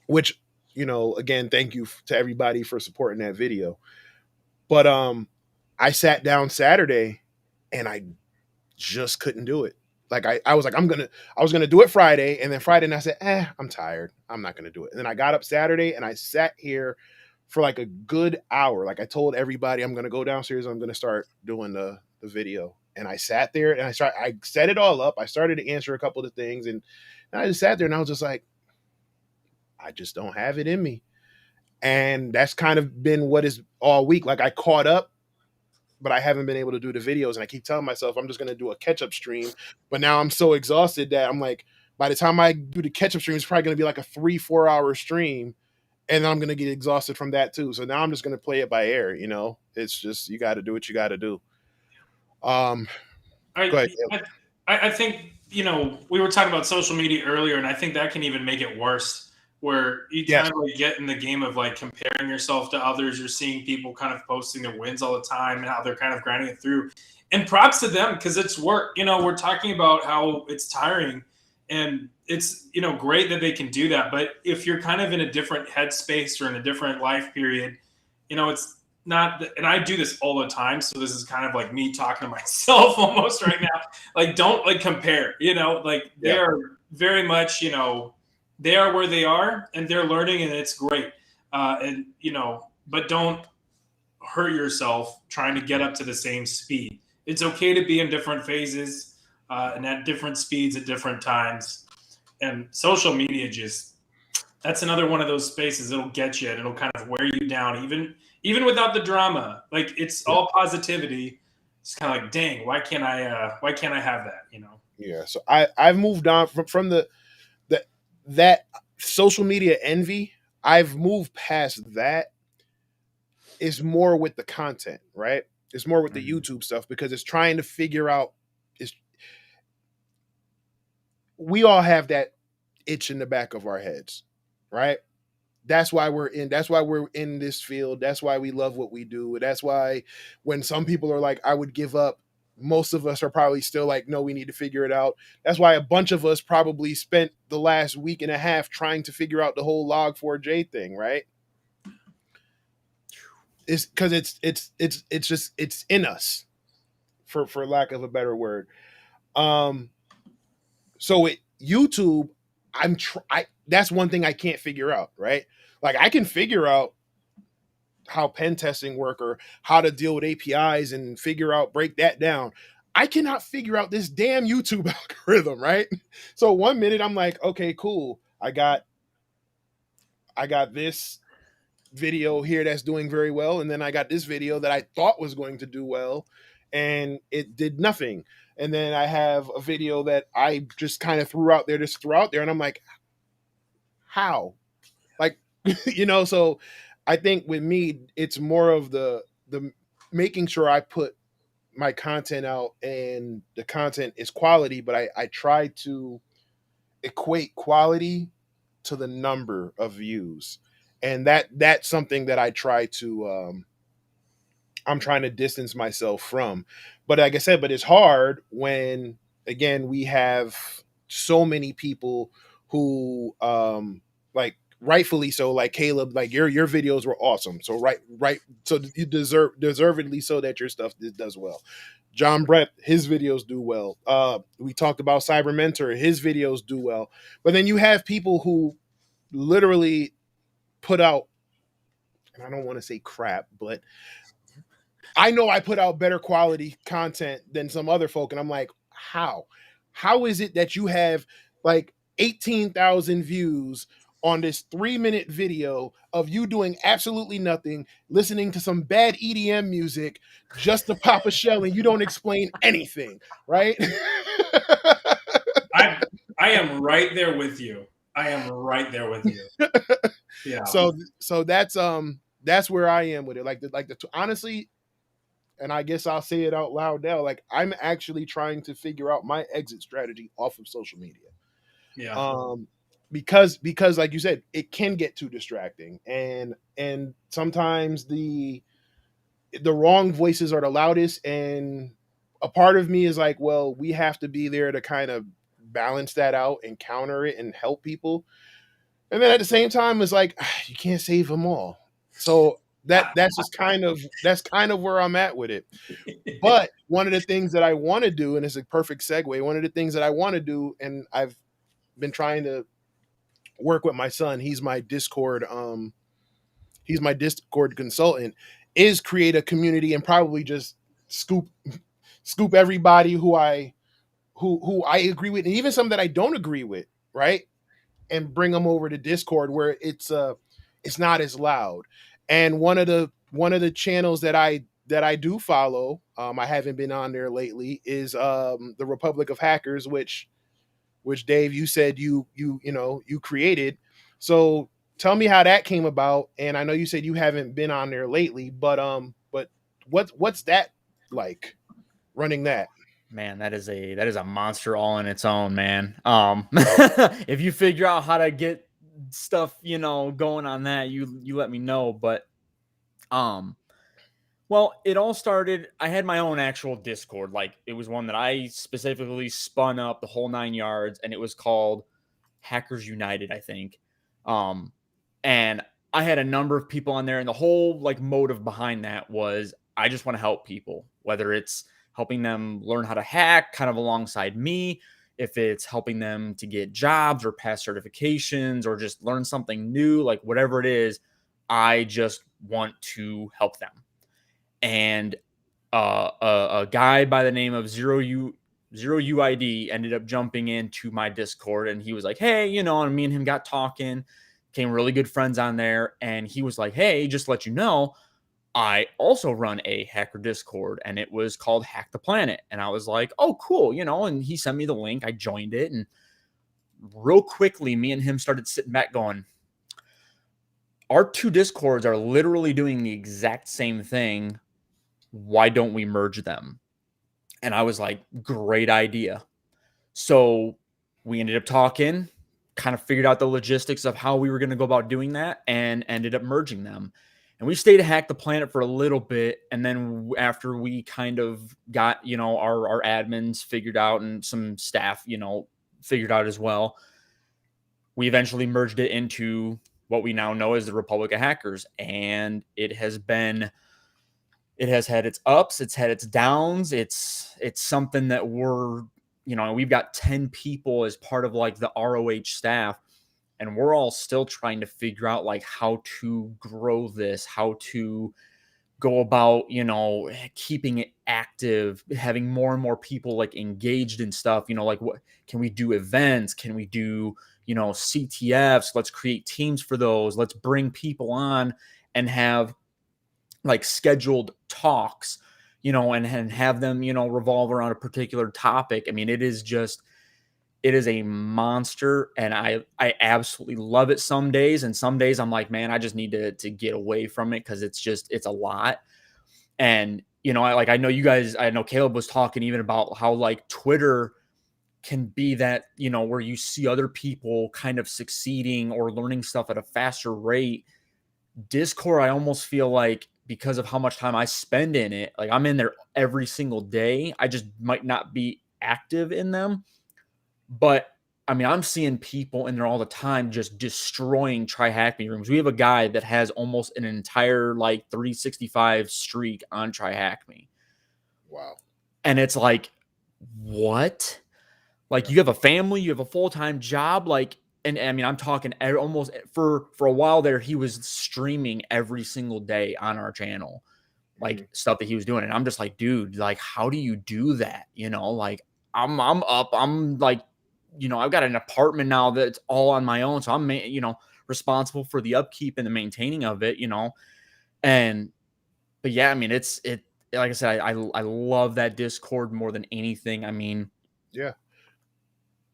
which, again, thank you to everybody for supporting that video. But I sat down Saturday and I just couldn't do it. Like I was like, I was gonna do it Friday, and then Friday and I said, I'm tired. I'm not gonna do it. And then I got up Saturday and I sat here for like a good hour. Like I told everybody, I'm gonna go downstairs, I'm gonna start doing the video. And I sat there and I set it all up. I started to answer a couple of things, and I just sat there and I was just like, I just don't have it in me. And that's kind of been what is all week. Like I caught up, but I haven't been able to do the videos. And I keep telling myself I'm just going to do a catch-up stream. But now I'm so exhausted that I'm like, by the time I do the catch-up stream, it's probably going to be like a 3-4 hour stream. And I'm going to get exhausted from that too. So now I'm just going to play it by ear. It's just, you got to do what you got to do. Go ahead. I think, we were talking about social media earlier, and I think that can even make it worse, where you kind of like get in the game of like comparing yourself to others. You're seeing people kind of posting their wins all the time and how they're kind of grinding it through. And props to them, because it's work. We're talking about how it's tiring, and it's, great that they can do that. But if you're kind of in a different headspace or in a different life period, it's not, and I do this all the time. So this is kind of like me talking to myself almost right now. Like, don't like compare, they are very much, they are where they are and they're learning, and it's great. But don't hurt yourself trying to get up to the same speed. It's okay to be in different phases and at different speeds at different times. And social media that's another one of those spaces. It'll get you and it'll kind of wear you down, even without the drama. Like, it's all positivity. It's kind of like, dang, why can't I have that? Yeah. So I've moved on from that social media envy. I've moved past that. It's more with the content, right? It's more with the YouTube stuff, because it's trying to figure out. We all have that itch in the back of our heads, right? That's why we're in this field. That's why we love what we do. That's why when some people are like, I would give up, most of us are probably still like, no, we need to figure it out. That's why a bunch of us probably spent the last week and a half trying to figure out the whole Log4j thing, right? It's because it's in us, for lack of a better word. So with YouTube, that's one thing I can't figure out, right? Like, I can figure out how pen testing work or how to deal with APIs and break that down. I cannot figure out this damn YouTube algorithm, right? So one minute I'm like, okay, cool. I got this video here that's doing very well, and then I got this video that I thought was going to do well, and it did nothing. And then I have a video that I just kind of threw out there, and I'm like, how? Like, so I think with me, it's more of the making sure I put my content out and the content is quality, but I try to equate quality to the number of views. And that's something that I try to I'm trying to distance myself from. But like I said, it's hard when, again, we have so many people who like, rightfully so, like Caleb, like your videos were awesome. So right. So you deservedly so that your stuff does well. John Brett, his videos do well. We talked about Cyber Mentor, his videos do well. But then you have people who literally put out, and I don't want to say crap, but I know I put out better quality content than some other folk. And I'm like, how is it that you have like 18,000 views on this 3-minute video of you doing absolutely nothing, listening to some bad EDM music just to pop a shell, and you don't explain anything, right? I am right there with you. Yeah. So that's where I am with it. Honestly, and I guess I'll say it out loud now, like, I'm actually trying to figure out my exit strategy off of social media. Yeah. Because like you said, it can get too distracting, and sometimes the wrong voices are the loudest, and a part of me is like, well, we have to be there to kind of balance that out and counter it and help people. And then at the same time, it's like, you can't save them all. So that's kind of where I'm at with it. But one of the things that I want to do, and it's a perfect segue, one of the things that I want to do, and I've been trying to work with my son, he's my Discord consultant, is create a community and probably just scoop everybody who I agree with, and even some that I don't agree with, right? And bring them over to Discord where it's not as loud. And one of the channels that I do follow, I haven't been on there lately, is the Republic of Hackers, which Dave, you said you created. So tell me how that came about. And I know you said you haven't been on there lately, but what's that like, running that? Man, that is a monster all in its own, man. If you figure out how to get stuff, going on that, you let me know. But well, it all started, I had my own actual Discord. Like, it was one that I specifically spun up the whole 9 yards, and it was called Hackers United, I think. And I had a number of people on there, and the whole like motive behind that was, I just want to help people, whether it's helping them learn how to hack kind of alongside me. if it's helping them to get jobs or pass certifications or just learn something new, like whatever it is, I just want to help them. And a guy by the name of Zero UID ended up jumping into my Discord, and he was like, hey, and me and him got talking, became really good friends on there. And he was like, hey, just to let you know, I also run a hacker Discord, and it was called Hack the Planet. And I was like, oh, cool. And he sent me the link. I joined it, and real quickly, me and him started sitting back going, our two Discords are literally doing the exact same thing. Why don't we merge them? And I was like, great idea. So we ended up talking, kind of figured out the logistics of how we were going to go about doing that, and ended up merging them. And we stayed to Hack the Planet for a little bit. And then after we kind of got, our admins figured out and some staff, figured out as well, we eventually merged it into what we now know as the Republic of Hackers. And it has had its ups, it's had its downs. It's something that we've got 10 people as part of like the ROH staff, and we're all still trying to figure out like how to grow this, how to go about, keeping it active, having more and more people like engaged in stuff, like what can we do events? Can we do, CTFs? Let's create teams for those. Let's bring people on and have like scheduled talks, and have them, revolve around a particular topic. I mean, it is a monster, and I absolutely love it some days. And some days I'm like, man, I just need to get away from it, because it's a lot. And, I know you guys, I know Caleb was talking even about how like Twitter can be that, where you see other people kind of succeeding or learning stuff at a faster rate. Discord, I almost feel like, because of how much time I spend in it, like I'm in there every single day, I just might not be active in them. But I mean, I'm seeing people in there all the time just destroying Try Hack Me rooms. We have a guy that has almost an entire like 365 streak on Try Hack Me. Wow. And it's like, what? Like, you have a family, you have a full-time job, like, and I mean, I'm talking almost for a while there, he was streaming every single day on our channel, like stuff that he was doing. And I'm just like, dude, like, how do you do that? Like I'm up, I'm like, I've got an apartment now that's all on my own. So I'm, responsible for the upkeep and the maintaining of it, but yeah, I mean, like I said, I love that Discord more than anything. I mean, yeah,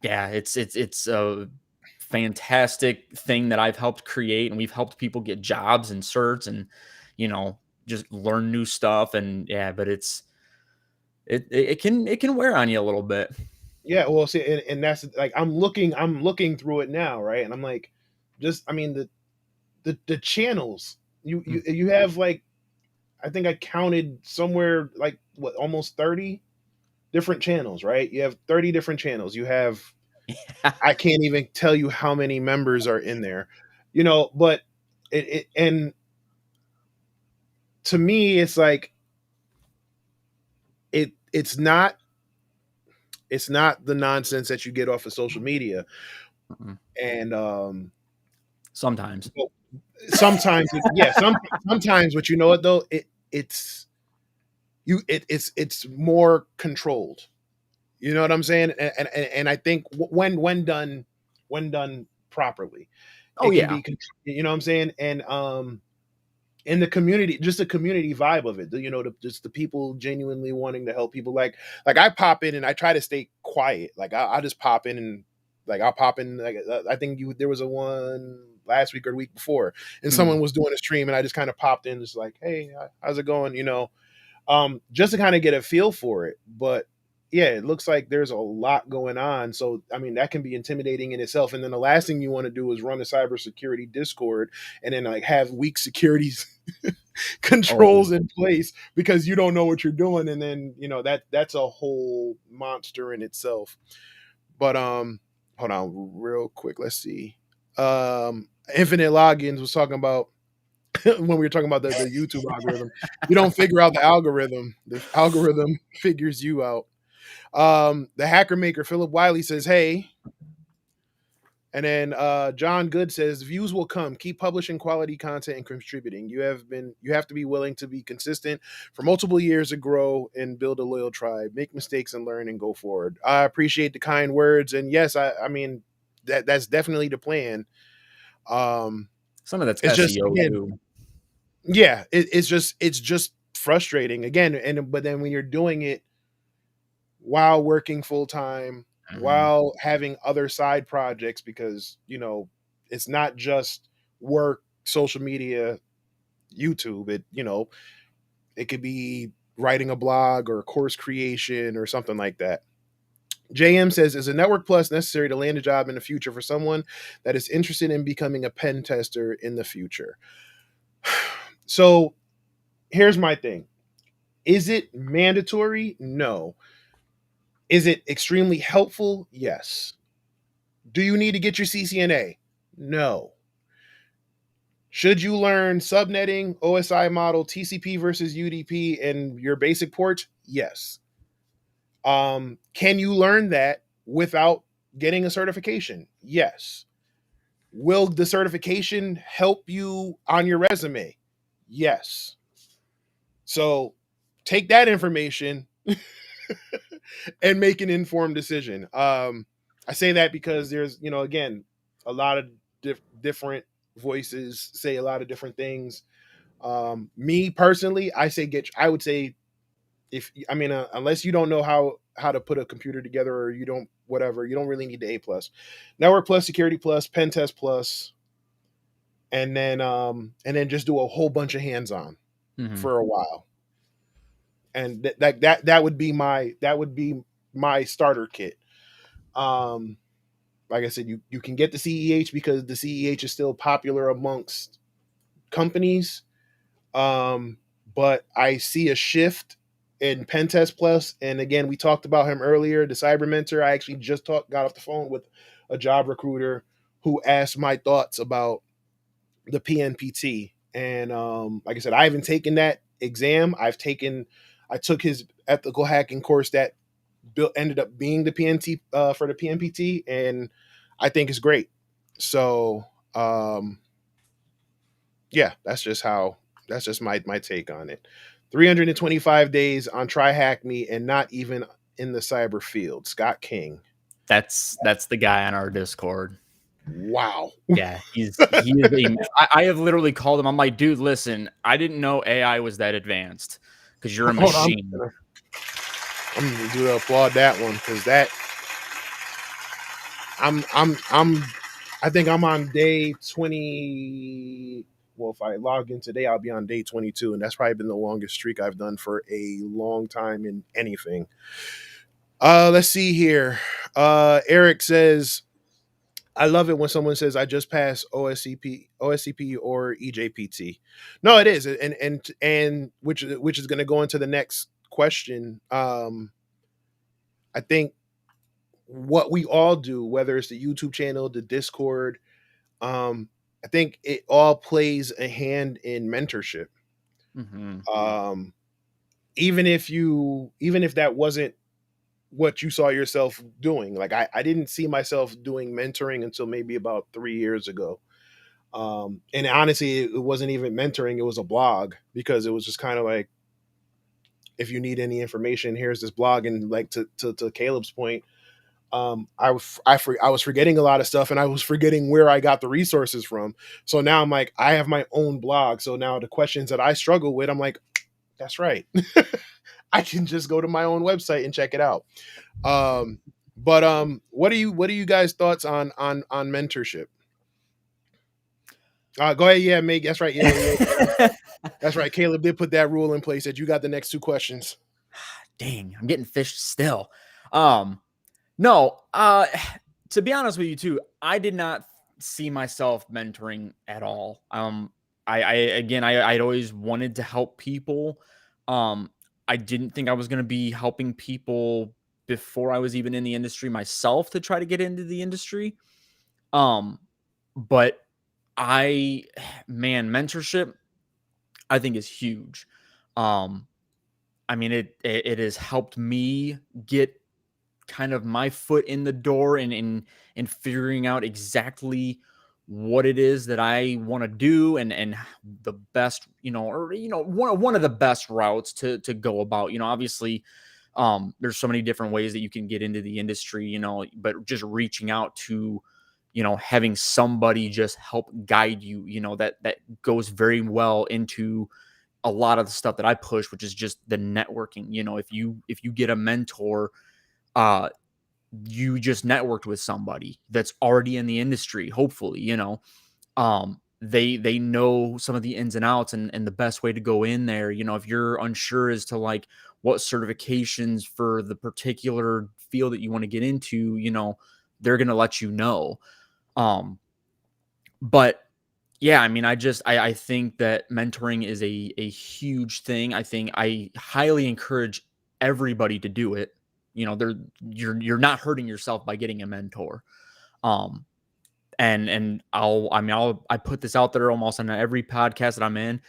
it's a fantastic thing that I've helped create, and we've helped people get jobs and certs and, just learn new stuff. And yeah, but it can wear on you a little bit. Yeah, well, see, and that's like I'm looking through it now, right? And I'm like, I mean, the channels you have, like, I think I counted somewhere like what, almost 30 different channels, right? You have 30 different channels. You have, I can't even tell you how many members are in there, but and to me, it's like it's not the nonsense that you get off of social media. And sometimes, yeah, sometimes, but you know what though, it's more controlled. You know what I'm saying? And I think when done properly, it can be, you know what I'm saying? And in the community, just the community vibe of it, just the people genuinely wanting to help people. Like I pop in and I try to stay quiet. Like I'll just pop in and like I'll pop in. Like I think there was a one last week or the week before, and someone was doing a stream, and I just kind of popped in, just like, hey, how's it going? Just to kind of get a feel for it. But yeah, it looks like there's a lot going on. So, I mean, that can be intimidating in itself. And then the last thing you want to do is run a cybersecurity Discord and then like have weak security controls in place because you don't know what you're doing. And then, that's a whole monster in itself. But hold on real quick. Let's see. Infinite Logins was talking about when we were talking about the YouTube algorithm. You don't figure out the algorithm figures you out. The hacker maker Philip Wiley says, "Hey." And then John Good says, "Views will come. Keep publishing quality content and contributing. You have to be willing to be consistent for multiple years to grow and build a loyal tribe. Make mistakes and learn and go forward." I appreciate the kind words, and yes, I mean that's definitely the plan. Some of that's It's just SEO again, too. yeah, it's just frustrating again, but then when you're doing it while working full time, while having other side projects, because it's not just work, social media, YouTube. It could be writing a blog or course creation or something like that. JM says, "Is a network plus necessary to land a job in the future for someone that is interested in becoming a pen tester in the future?" So here's my thing. Is it mandatory? No. Is it extremely helpful? Yes. Do you need to get your CCNA? No. Should you learn subnetting, OSI model, TCP versus UDP, and your basic ports? Yes. Can you learn that without getting a certification? Yes. Will the certification help you on your resume? Yes. So take that information and make an informed decision. I say that because there's, again, a lot of different voices say a lot of different things. Me personally, I would say, unless you don't know how to put a computer together, or you don't whatever, you don't really need the A plus, network plus, security plus, pen test plus, and then just do a whole bunch of hands on for a while. And that would be my starter kit. Like I said, you can get the CEH because the CEH is still popular amongst companies. But I see a shift in Pentest Plus. And again, we talked about him earlier, the Cyber Mentor. I actually just got off the phone with a job recruiter who asked my thoughts about the PNPT. And like I said, I haven't taken that exam. I took his ethical hacking course that ended up being the PNT for the PNPT, and I think it's great. So yeah, that's just my take on it. 325 days on Try Hack Me and not even in the cyber field. Scott King. That's the guy on our Discord. Wow. Yeah, he is I have literally called him. I'm like, dude, listen, I didn't know AI was that advanced because you're a machine. I'm gonna do to applaud that one, because that I think I'm on day 20. Well, if I log in today, I'll be on day 22, and that's probably been the longest streak I've done for a long time in anything. Let's see here. Eric says, "I love it when someone says I just passed OSCP or EJPT." No, it is, and which is going to go into the next question. I think what we all do, whether it's the YouTube channel, the Discord, I think it all plays a hand in mentorship. Even if that wasn't what you saw yourself doing, like I didn't see myself doing mentoring until maybe about 3 years ago. And honestly, it wasn't even mentoring; it was a blog, because it was just kind of like, if you need any information, here's this blog. And like to Caleb's point, I was forgetting a lot of stuff, and I was forgetting where I got the resources from. So now I'm like, I have my own blog. So now the questions that I struggle with, I'm like, that's right. I can just go to my own website and check it out. But what are you guys' thoughts on mentorship? Go ahead. Yeah, Meg. That's right. Yeah. That's right. Caleb did put that rule in place that you got the next 2 questions. Dang, I'm getting fished still. No, to be honest with you too, I did not see myself mentoring at all. I'd always wanted to help people. I didn't think I was going to be helping people before I was even in the industry myself to try to get into the industry. But mentorship, I think, is huge. I mean, it has helped me get kind of my foot in the door and in figuring out exactly what it is that I want to do and the best, one of the best routes to go about. Obviously, there's so many different ways that you can get into the industry, but just reaching out to, having somebody just help guide you, that goes very well into a lot of the stuff that I push, which is just the networking. If you get a mentor, you just networked with somebody that's already in the industry, hopefully, they know some of the ins and outs and the best way to go in there. If you're unsure as to like what certifications for the particular field that you want to get into, they're going to let you know. But yeah, I mean, I think that mentoring is a huge thing. I think I highly encourage everybody to do it. You're not hurting yourself by getting a mentor. And I put this out there almost on every podcast that I'm in.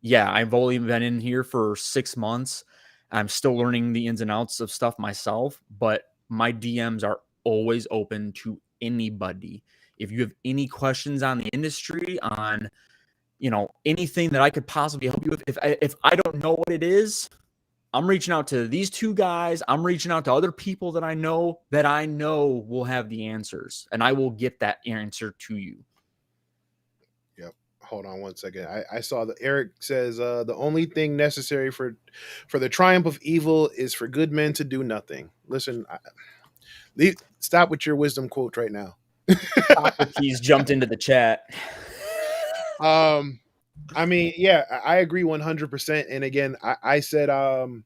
Yeah, I've only been in here for 6 months. I'm still learning the ins and outs of stuff myself, but my DMs are always open to anybody. If you have any questions on the industry, on anything that I could possibly help you with, if I don't know what it is, I'm reaching out to these two guys. I'm reaching out to other people that I know will have the answers, and I will get that answer to you. Yep. Hold on one second. I saw that Eric says the only thing necessary for the triumph of evil is for good men to do nothing. Listen, stop with your wisdom quote right now. He's jumped into the chat. I mean, yeah, I agree 100%. And again, I said, I'm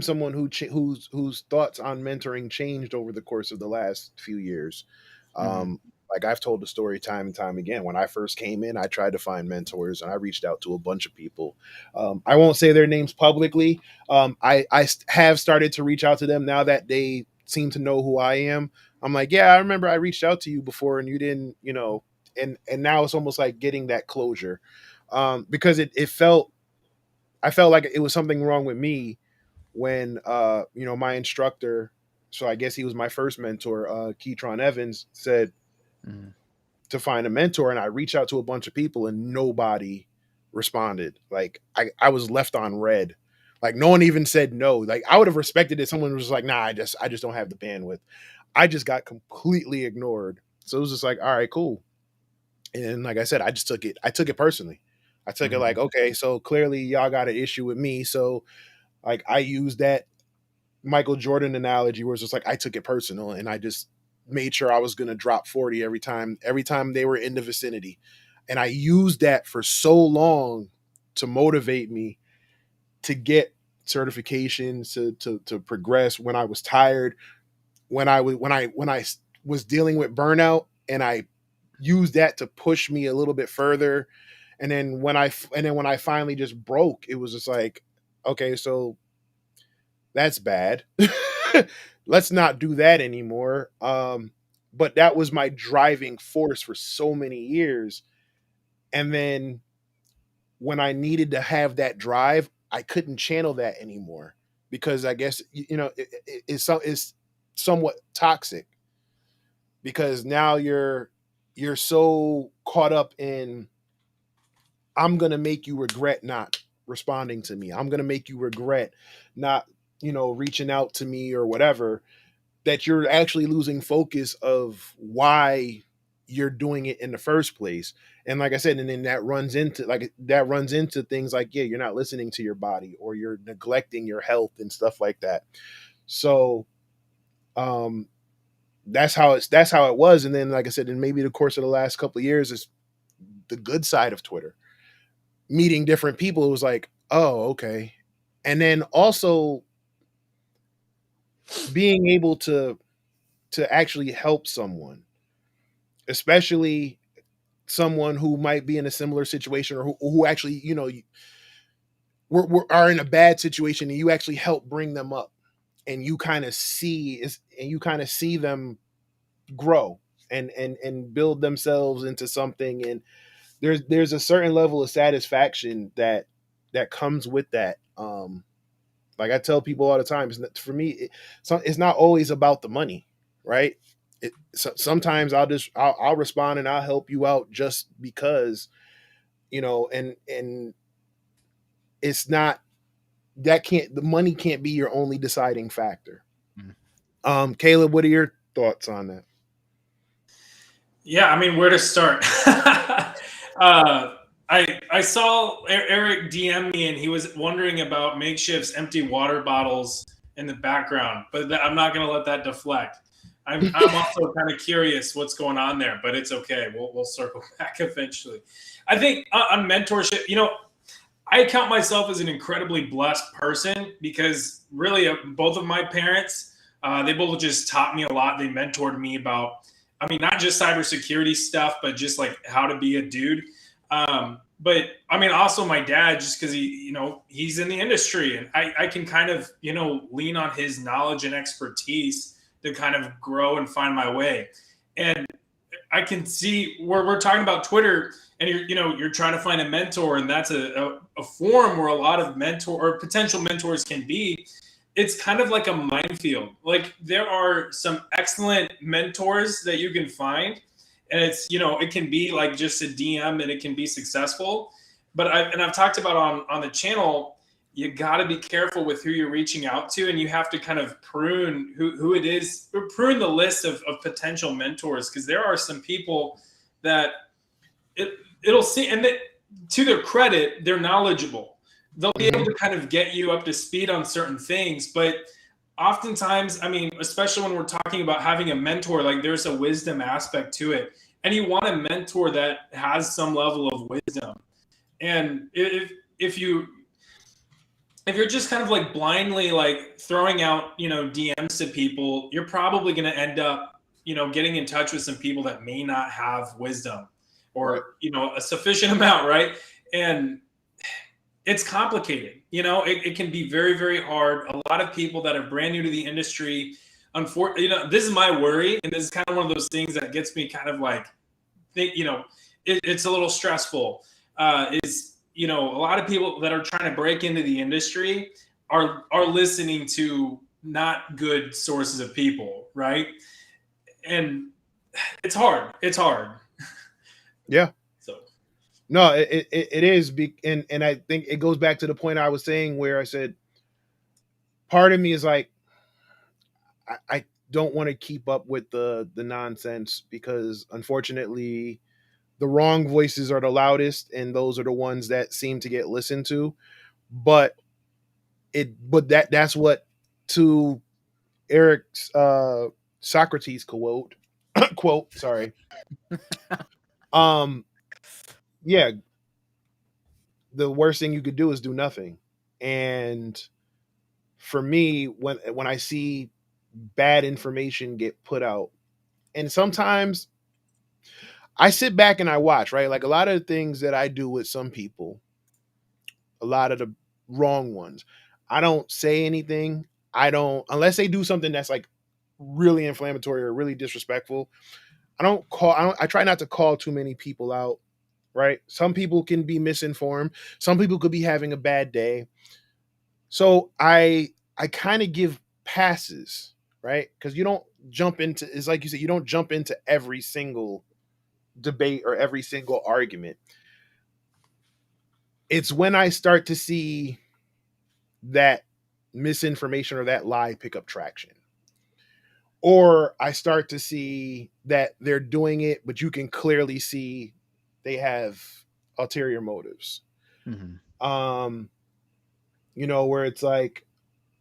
someone whose thoughts on mentoring changed over the course of the last few years. Like I've told the story time and time again. When I first came in, I tried to find mentors and I reached out to a bunch of people. I won't say their names publicly. I have started to reach out to them now that they seem to know who I am. I'm like, yeah, I remember I reached out to you before and you didn't, and now it's almost like getting that closure. Because I felt like it was something wrong with me when, my instructor, so I guess he was my first mentor, Keytron Evans, said to find a mentor. And I reached out to a bunch of people and nobody responded. Like I was left on red. Like no one even said no. Like I would have respected it. Someone was like, nah, I just don't have the bandwidth. I just got completely ignored. So it was just like, all right, cool. And like I said, I took it personally. I took it like, okay, so clearly y'all got an issue with me. So like I used that Michael Jordan analogy where it's just like I took it personal and I just made sure I was going to drop 40 every time they were in the vicinity. And I used that for so long to motivate me to get certifications, to progress when I was tired, when I was dealing with burnout, and I used that to push me a little bit further. And then when I finally just broke, it was just like, okay, so that's bad. Let's not do that anymore. But that was my driving force for so many years. And then when I needed to have that drive, I couldn't channel that anymore because I guess, it's somewhat toxic because now you're so caught up in, I'm going to make you regret not responding to me. I'm going to make you regret not, reaching out to me or whatever, that you're actually losing focus of why you're doing it in the first place. And like I said, and then that runs into things like, yeah, you're not listening to your body or you're neglecting your health and stuff like that. So, that's how it was. And then, like I said, in maybe the course of the last couple of years is the good side of Twitter, meeting different people. It was like, oh, okay. And then also being able to actually help someone, especially someone who might be in a similar situation or who actually, are in a bad situation, and you actually help bring them up, and you kind of see them grow and build themselves into something. And there's a certain level of satisfaction that that comes with that. Like I tell people all the time, for me, it's not always about the money, right? Sometimes I'll respond and I'll help you out just because, and it's not the money can't be your only deciding factor. Caleb, what are your thoughts on that? Yeah, I mean, where to start? I saw Eric DM me, and he was wondering about Makeshift's empty water bottles in the background, but I'm not going to let that deflect. I'm also kind of curious what's going on there, but it's okay. We'll circle back eventually. I think on mentorship, I count myself as an incredibly blessed person because really both of my parents, they both just taught me a lot. They mentored me about, I mean, not just cybersecurity stuff, but just like how to be a dude. But I mean, also my dad, just because he's in the industry, and I can kind of, lean on his knowledge and expertise to kind of grow and find my way. And I can see where we're talking about Twitter, and you're trying to find a mentor, and that's a forum where a lot of mentor or potential mentors can be. It's kind of like a minefield. Like there are some excellent mentors that you can find, and it can be like just a DM and it can be successful. But I've talked about on the channel, you got to be careful with who you're reaching out to, and you have to kind of prune who it is, or prune the list of potential mentors, because there are some people that it'll see, and to their credit, they're knowledgeable. They'll be able to kind of get you up to speed on certain things, but oftentimes, I mean, especially when we're talking about having a mentor, like there's a wisdom aspect to it, and you want a mentor that has some level of wisdom. And if you're just kind of like blindly like throwing out, DMs to people, you're probably going to end up, getting in touch with some people that may not have wisdom or, a sufficient amount, right? And it's complicated. It can be very, very hard. A lot of people that are brand new to the industry, unfortunately, this is my worry, and this is kind of one of those things that gets me kind of like, it's a little stressful. A lot of people that are trying to break into the industry are listening to not good sources of people, right? And it's hard. Yeah. So no, it is, and I think it goes back to the point I was saying where I said part of me is like I don't want to keep up with the nonsense, because unfortunately the wrong voices are the loudest, and those are the ones that seem to get listened to. But that's what, to Eric's Socrates quote sorry. Yeah, the worst thing you could do is do nothing. And for me, when I see bad information get put out, and sometimes I sit back and I watch, right? Like a lot of the things that I do with some people, a lot of the wrong ones, I don't say anything. I don't, unless they do something that's like really inflammatory or really disrespectful. I try not to call too many people out, right? Some people can be misinformed. Some people could be having a bad day. So I kind of give passes, right? Because you don't jump into, it's like you said, you don't jump into every single debate or every single argument. It's when I start to see that misinformation or that lie pick up traction, or I start to see that they're doing it, but you can clearly see they have ulterior motives. Where it's like,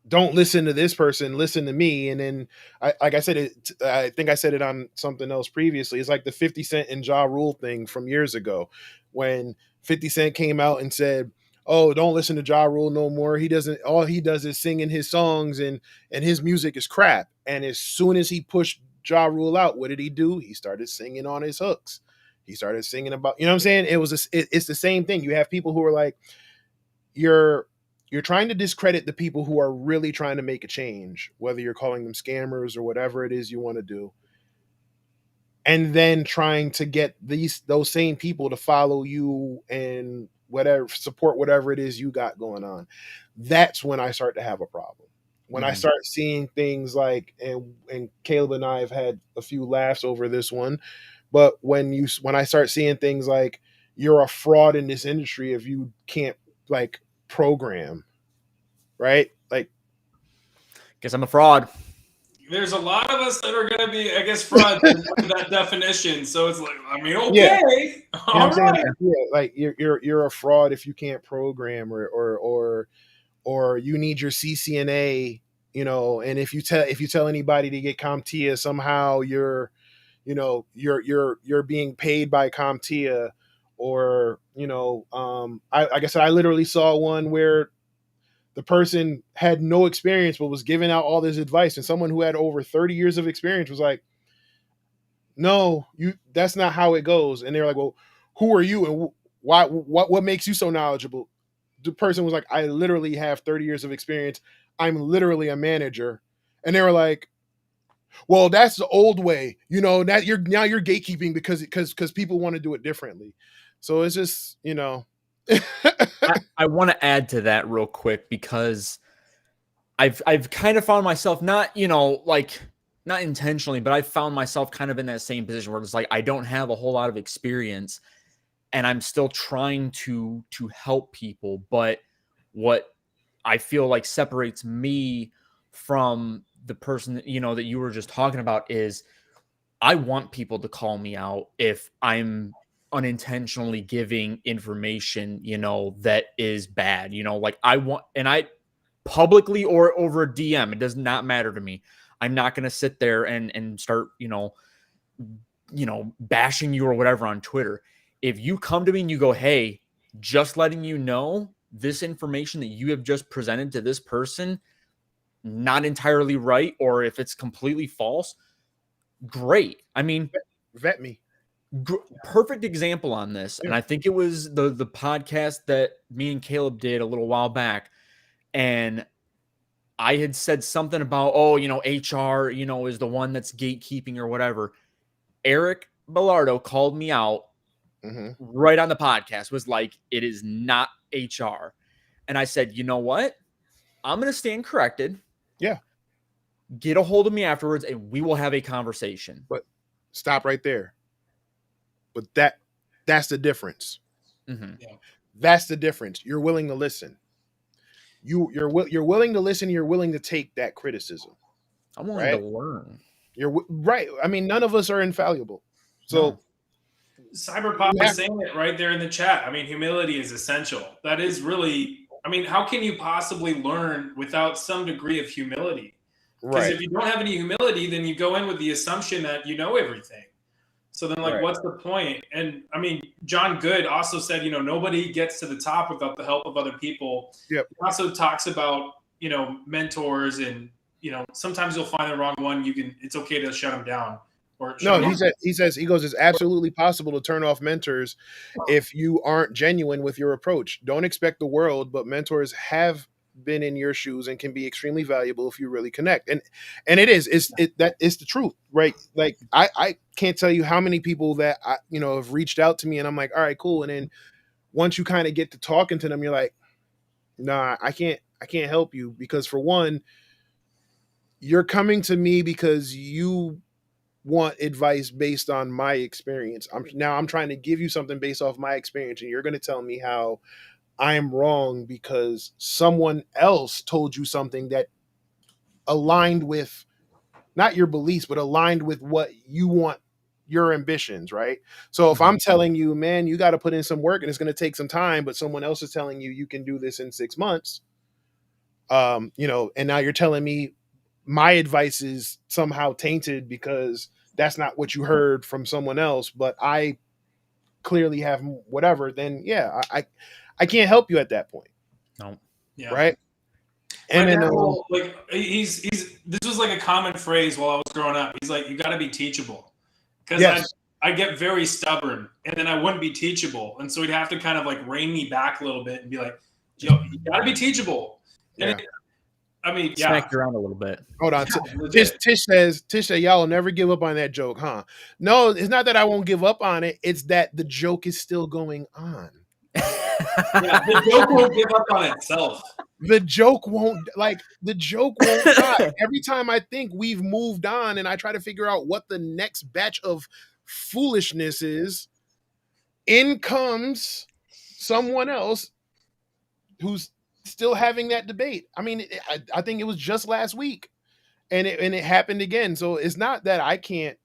don't listen to this person, listen to me. And then like I said, I think I said it on something else previously. It's like the 50 Cent and Ja Rule thing from years ago, when 50 Cent came out and said, oh, don't listen to Ja Rule no more. All he does is sing in his songs, and his music is crap. And as soon as he pushed Ja Rule out, what did he do? He started singing on his hooks. He started singing about, what I'm saying? It's the same thing. You have people who are like, you're trying to discredit the people who are really trying to make a change, whether you're calling them scammers or whatever it is you want to do, and then trying to get those same people to follow you and whatever it is you got going on. That's when I start to have a problem. When I start seeing things like, and Caleb and I have had a few laughs over this one, but when I start seeing things like, you're a fraud in this industry if you can't like program, right? Like, guess I'm a fraud. There's a lot of us that are going to be, I guess, frauds in that definition. So it's like, I mean, okay, yeah. You know all right. Yeah, like you're a fraud if you can't program, or you need your CCNA, you know, and if you tell anybody to get CompTIA, somehow you're being paid by CompTIA, or like I said, I literally saw one where the person had no experience but was giving out all this advice, and someone who had over 30 years of experience was like, no, that's not how it goes. And they're like, well, who are you and what makes you so knowledgeable? The person was like, I literally have 30 years of experience. I'm literally a manager. And they were like, well, that's the old way, that you're gatekeeping because people want to do it differently. So it's just, I want to add to that real quick, because I've kind of found myself not intentionally, but I found myself kind of in that same position where it's like, I don't have a whole lot of experience and I'm still trying to help people. But what I feel like separates me from the person that you were just talking about is, I want people to call me out if I'm unintentionally giving information, that is bad, like I publicly or over a DM, it does not matter to me. I'm not going to sit there and start, bashing you or whatever on Twitter. If you come to me and you go, hey, just letting you know, this information that you have just presented to this person, not entirely right, or if it's completely false, great. I mean, vet me. Perfect example on this. And I think it was the podcast that me and Caleb did a little while back. And I had said something about, HR, is the one that's gatekeeping or whatever. Eric Bellardo called me out right on the podcast, was like, it is not HR. And I said, you know what? I'm going to stand corrected. Yeah. Get a hold of me afterwards and we will have a conversation. But stop right there. But that's the difference. Mm-hmm. Yeah. That's the difference. You're willing to listen. You're willing to listen. You're willing to take that criticism. I'm willing to learn. You're right. I mean, none of us are infallible. So, Cyberpop is saying it right there in the chat. I mean, humility is essential. That is really. I mean, how can you possibly learn without some degree of humility? Because if you don't have any humility, then you go in with the assumption that you know everything. So then, what's the point? And I mean, John Good also said, nobody gets to the top without the help of other people. Yep. He also talks about, mentors, and, sometimes you'll find the wrong one. It's okay to shut them down. He goes, it's absolutely possible to turn off mentors if you aren't genuine with your approach. Don't expect the world, but mentors have been in your shoes and can be extremely valuable if you really connect. And it's the truth, right? Like I can't tell you how many people that have reached out to me and I'm like, all right, cool. And then once you kind of get to talking to them, you're like, nah, I can't help you, because for one, you're coming to me because you want advice based on my experience. I'm trying to give you something based off my experience, and you're going to tell me how I'm wrong because someone else told you something that aligned with not your beliefs, but aligned with what you want, your ambitions, right? So if I'm telling you, man, you got to put in some work and it's going to take some time, but someone else is telling you you can do this in 6 months, and now you're telling me my advice is somehow tainted because that's not what you heard from someone else, but I clearly have whatever, then yeah, I can't help you at that point. No. Yeah. Right. And then he's this was like a common phrase while I was growing up. He's like, you got to be teachable, because I get very stubborn and then I wouldn't be teachable. And so he'd have to kind of like rein me back a little bit and be like, yo, you got to be teachable. And smack you around a little bit. Hold on. Tish says, y'all will never give up on that joke, huh? No, it's not that I won't give up on it. It's that the joke is still going on. Yeah, the joke won't give up on itself. The joke won't die. Every time I think we've moved on and I try to figure out what the next batch of foolishness is, in comes someone else who's still having that debate. I mean, I think it was just last week, and it happened again. So it's not that I can't.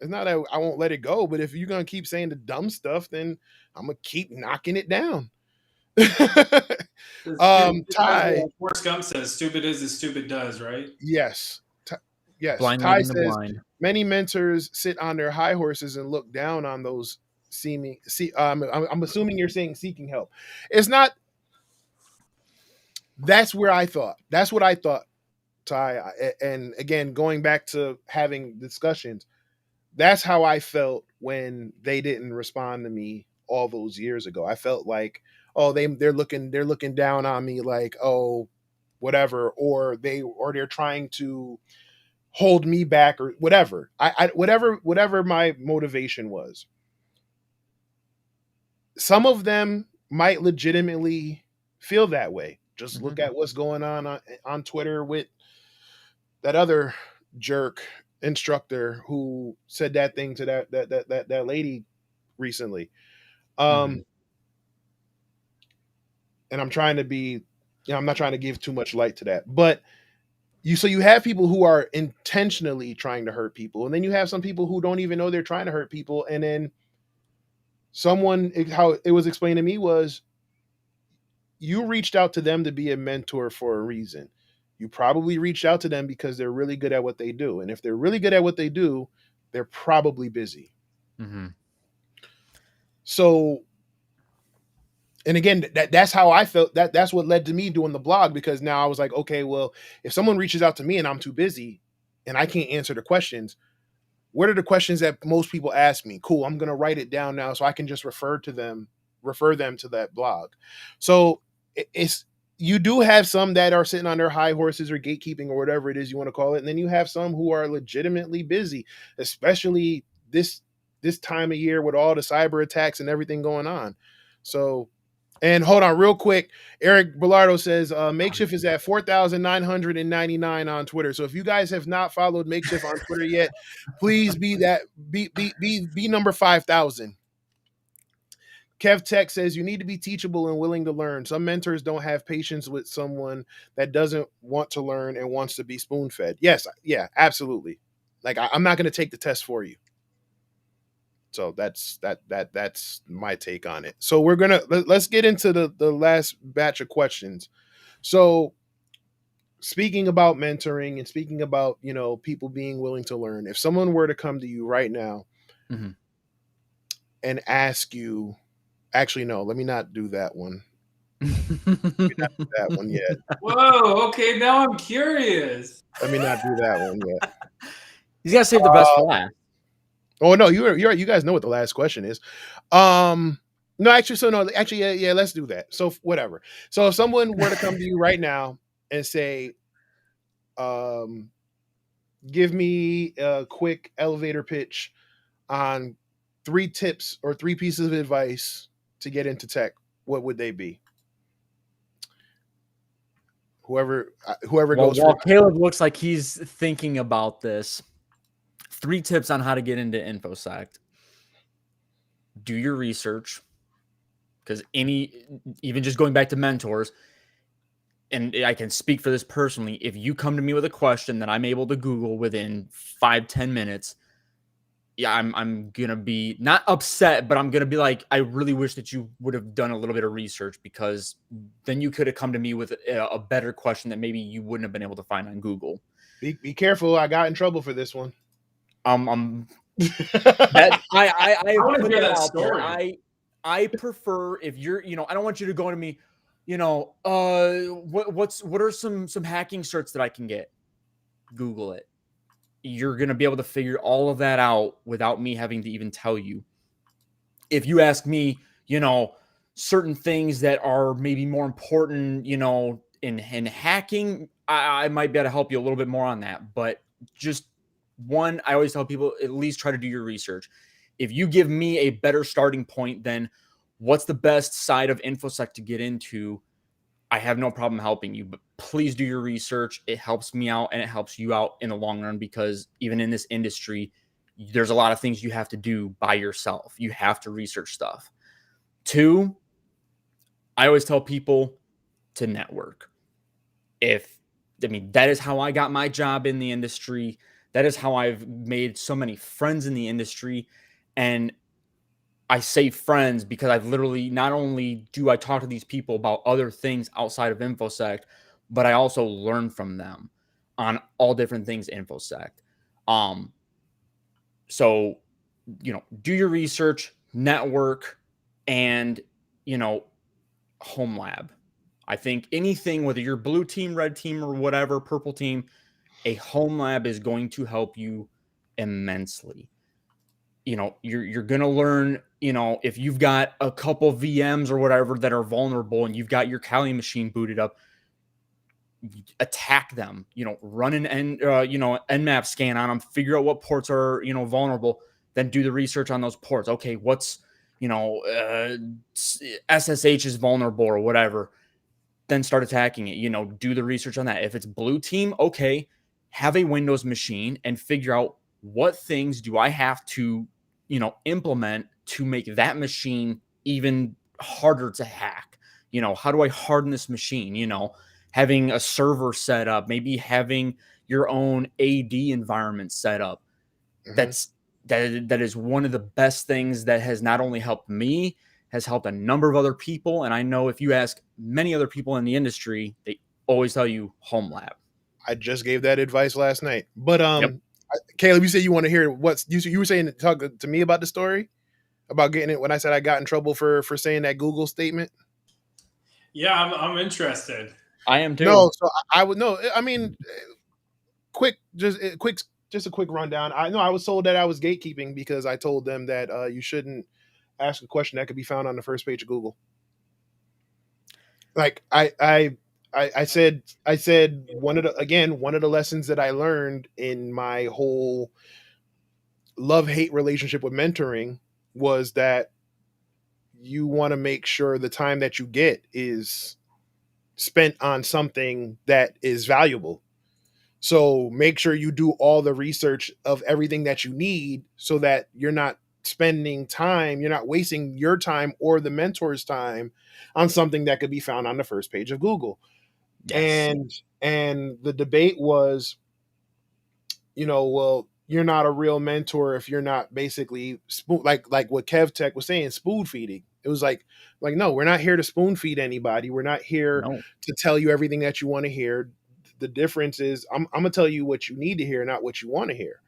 It's not that I won't let it go. But if you're gonna keep saying the dumb stuff, then I'm gonna keep knocking it down. Ty. Forrest Gump says, "Stupid is as stupid does," right? Yes. Yes. Blind Ty leading the says blind. many mentors sit on their high horses and look down on those I'm assuming you're saying seeking help. It's not. That's where I thought. That's what I thought, Ty. And again, going back to having discussions, that's how I felt when they didn't respond to me all those years ago. I felt like, oh, they're looking down on me, like, oh, whatever, or they're trying to hold me back or whatever. Whatever my motivation was. Some of them might legitimately feel that way. Just look at what's going on Twitter with that other jerk instructor who said that thing to that lady recently. And I'm trying to be, I'm not trying to give too much light to that, but you have people who are intentionally trying to hurt people, and then you have some people who don't even know they're trying to hurt people, and then how it was explained to me was, you reached out to them to be a mentor for a reason. You probably reached out to them because they're really good at what they do. And if they're really good at what they do, they're probably busy. So, and again, that's how I felt. That's what led to me doing the blog, because now I was like, okay, well, if someone reaches out to me and I'm too busy and I can't answer the questions, what are the questions that most people ask me? Cool, I'm going to write it down now so I can just refer them to that blog. So you do have some that are sitting on their high horses or gatekeeping or whatever it is you want to call it. And then you have some who are legitimately busy, especially this time of year with all the cyber attacks and everything going on. So, and hold on real quick. Eric Bellardo says, Makeshift is at 4,999 on Twitter. So if you guys have not followed Makeshift on Twitter yet, please be number 5,000. Kev Tech says, you need to be teachable and willing to learn. Some mentors don't have patience with someone that doesn't want to learn and wants to be spoon-fed. Yes, yeah, absolutely. Like, I'm not going to take the test for you. So that's my take on it. So let's get into the last batch of questions. So speaking about mentoring and speaking about, people being willing to learn, if someone were to come to you right now and ask you, actually, no, let me not do that one. Let me not do that one yet. Whoa, okay, now I'm curious. Let me not do that one yet. He's got to save the best for last. Oh no, you're right. You guys know what the last question is. No, actually, yeah, let's do that. So whatever. So if someone were to come to you right now and say, give me a quick elevator pitch on 3 tips or 3 pieces of advice to get into tech, what would they be? Whoever goes. While Caleb looks like he's thinking about this, 3 tips on how to get into InfoSec. Do your research, because even just going back to mentors, and I can speak for this personally, if you come to me with a question that I'm able to Google within 5-10 minutes, yeah, I'm going to be not upset, but I'm going to be like, I really wish that you would have done a little bit of research, because then you could have come to me with a better question that maybe you wouldn't have been able to find on Google. Be careful. I got in trouble for this one. I want to hear that story. I prefer, if you're, I don't want you to go to me, what are some hacking certs that I can get? Google it. You're going to be able to figure all of that out without me having to even tell you. If you ask me, certain things that are maybe more important, in hacking, I might be able to help you a little bit more on that. But just one, I always tell people, at least try to do your research. If you give me a better starting point than what's the best side of InfoSec to get into? I have no problem helping you, but please do your research. It helps me out and it helps you out in the long run, because even in this industry, there's a lot of things you have to do by yourself. You have to research stuff. 2, I always tell people to network. That is how I got my job in the industry. That is how I've made so many friends in the industry. And I say friends because I've literally, not only do I talk to these people about other things outside of InfoSec, but I also learn from them on all different things InfoSec. So, do your research, network, and, home lab. I think anything, whether you're blue team, red team, or whatever, purple team, a home lab is going to help you immensely. You're going to learn, if you've got a couple VMs or whatever that are vulnerable and you've got your Kali machine booted up, attack them, run an Nmap scan on them, figure out what ports are, vulnerable, then do the research on those ports. Okay, what's, SSH is vulnerable or whatever, then start attacking it, do the research on that. If it's blue team, okay, have a Windows machine and figure out what things do I have to, implement to make that machine even harder to hack. How do I harden this machine? Having a server set up, maybe having your own AD environment set up. Mm-hmm. That is one of the best things that has not only helped me, has helped a number of other people. And I know if you ask many other people in the industry, they always tell you home lab. I just gave that advice last night. But Yep. Caleb, you said you want to hear what's you were saying, talk to me about the story about getting it when I said I got in trouble for saying that Google statement. Yeah, I'm interested. I am too. No, so I would know. I mean, just a quick rundown. I know I was told that I was gatekeeping because I told them that you shouldn't ask a question that could be found on the first page of Google. Like I said one of the lessons that I learned in my whole love-hate relationship with mentoring was that you want to make sure the time that you get is spent on something that is valuable. So make sure you do all the research of everything that you need so that you're not wasting your time or the mentor's time on something that could be found on the first page of Google. Yes. And the debate was, well, you're not a real mentor if you're not basically like what Kev Tech was saying, spoon feeding. It was like no, we're not here to spoon feed anybody. We're not here No. to tell you everything that you want to hear. The difference is I'm gonna tell you what you need to hear, not what you want to hear.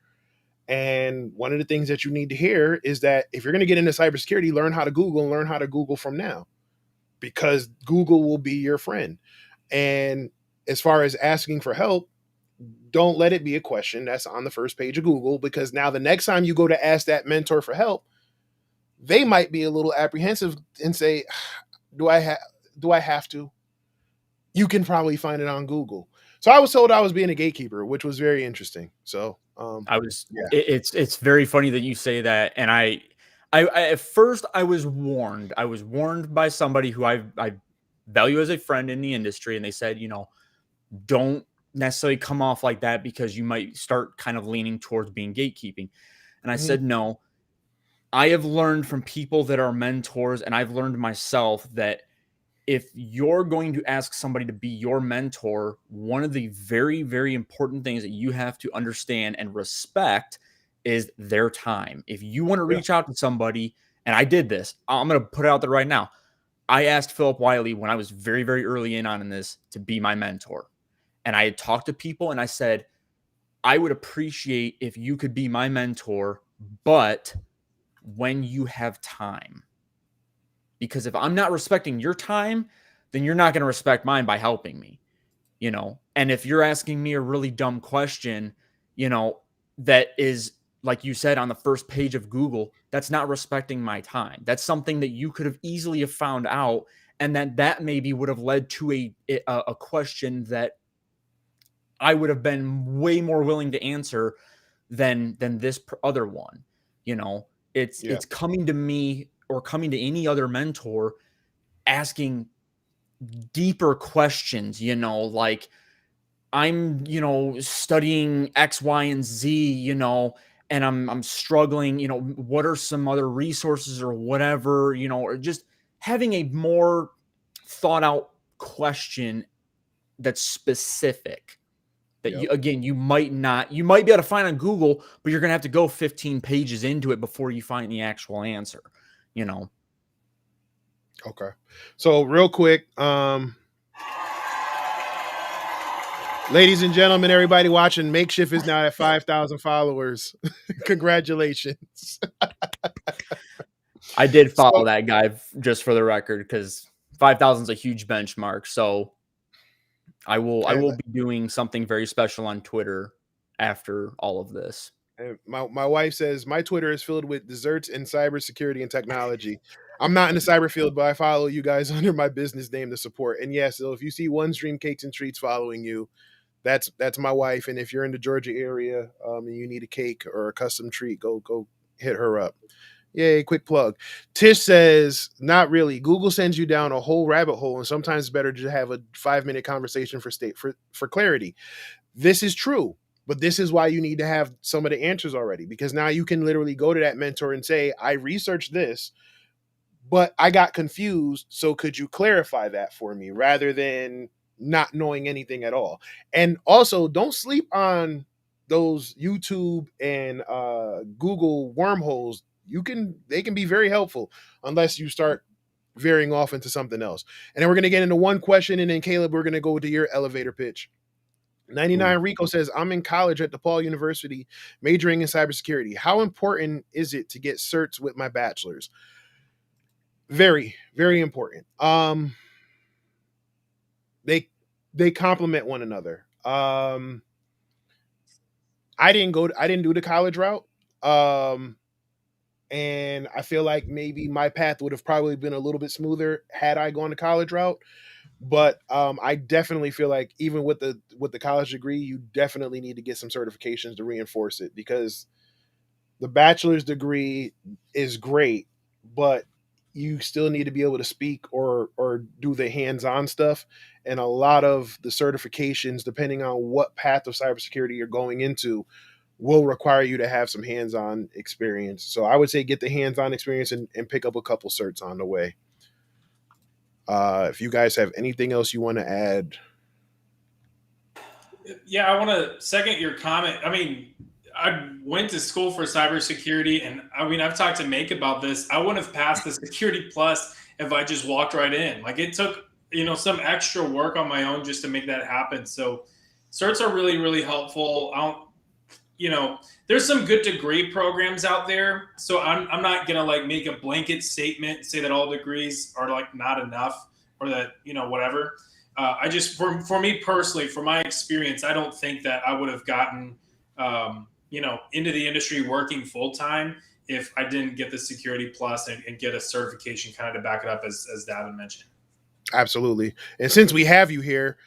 And one of the things that you need to hear is that if you're going to get into cybersecurity, learn how to Google and learn how to Google from now, because Google will be your friend. And as far as asking for help, don't let it be a question that's on the first page of Google, because now the next time you go to ask that mentor for help, they might be a little apprehensive and say, do I have to? You can probably find it on Google. So I was told I was being a gatekeeper, which was very interesting. So it's very funny that you say that. And I at first I was warned. I was warned by somebody who I value as a friend in the industry, and they said, don't necessarily come off like that because you might start kind of leaning towards being gatekeeping. And I said, no, I have learned from people that are mentors, and I've learned myself that if you're going to ask somebody to be your mentor, one of the very, very important things that you have to understand and respect is their time. If you want to reach out to somebody, and I did this, I'm going to put it out there right now. I asked Philip Wiley when I was very, very early in this to be my mentor. And I had talked to people and I said, I would appreciate if you could be my mentor, but when you have time. Because if I'm not respecting your time, then you're not going to respect mine by helping me, And if you're asking me a really dumb question, that is, like you said, on the first page of Google, that's not respecting my time. That's something that you could have easily have found out, and that maybe would have led to a question that I would have been way more willing to answer than this other one. It's coming to me or coming to any other mentor asking deeper questions, like I'm, studying X, Y, and Z, and I'm struggling, what are some other resources or whatever, or just having a more thought out question that's specific that you might be able to find on Google, but you're going to have to go 15 pages into it before you find the actual answer, Okay. So real quick, ladies and gentlemen, everybody watching, Makeshift is now at 5,000 followers. Congratulations. I did follow that guy, just for the record, because 5,000 is a huge benchmark. So I will be doing something very special on Twitter after all of this. My wife says my Twitter is filled with desserts and cybersecurity and technology. I'm not in the cyber field, but I follow you guys under my business name to support. And yes, so if you see One Stream Cakes and Treats following you, that's my wife. And if you're in the Georgia area and you need a cake or a custom treat, go hit her up. Yay, quick plug. Tish says, not really. Google sends you down a whole rabbit hole, and sometimes it's better to have a 5-minute conversation for clarity. This is true, but this is why you need to have some of the answers already, because now you can literally go to that mentor and say, I researched this, but I got confused. So could you clarify that for me, rather than not knowing anything at all? And also, don't sleep on those YouTube and Google wormholes. They can be very helpful unless you start veering off into something else. And then we're going to get into one question, and then Caleb, we're going to go to your elevator pitch. 99 Rico says, I'm in college at DePaul University, majoring in cybersecurity. How important is it to get certs with my bachelor's? Very, very important. They complement one another. I didn't do the college route. And I feel like maybe my path would have probably been a little bit smoother had I gone the college route. But I definitely feel like even with the college degree, you definitely need to get some certifications to reinforce it, because the bachelor's degree is great, but you still need to be able to speak or do the hands-on stuff. And a lot of the certifications, depending on what path of cybersecurity you're going into, will require you to have some hands-on experience. So I would say get the hands-on experience and pick up a couple certs on the way. If you guys have anything else you want to add. Yeah, I want to second your comment. I mean, I went to school for cybersecurity, and I mean, I've talked to Make about this. I wouldn't have passed the Security Plus if I just walked right in. Like, it took, some extra work on my own just to make that happen. So certs are really, really helpful. There's some good degree programs out there. So I'm not going to like make a blanket statement, say that all degrees are like not enough, or that, whatever. I just, for me personally, for my experience, I don't think that I would have gotten, into the industry working full time if I didn't get the Security Plus and get a certification kind of to back it up, as Davin mentioned. Absolutely. And since we have you here,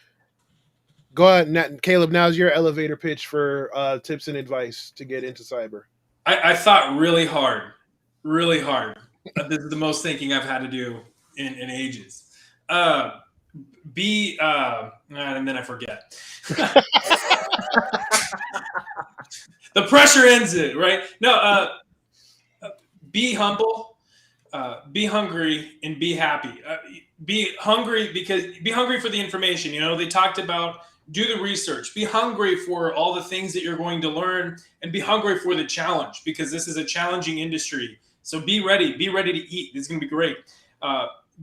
go ahead, Caleb. Now's your elevator pitch for tips and advice to get into cyber. I thought really hard. This is the most thinking I've had to do in ages. And then I forget. The pressure ends it, right? No, be humble, be hungry, and be happy. Be hungry for the information. They talked about do the research, be hungry for all the things that you're going to learn, and be hungry for the challenge, because this is a challenging industry. So be ready to eat. This is going to be great.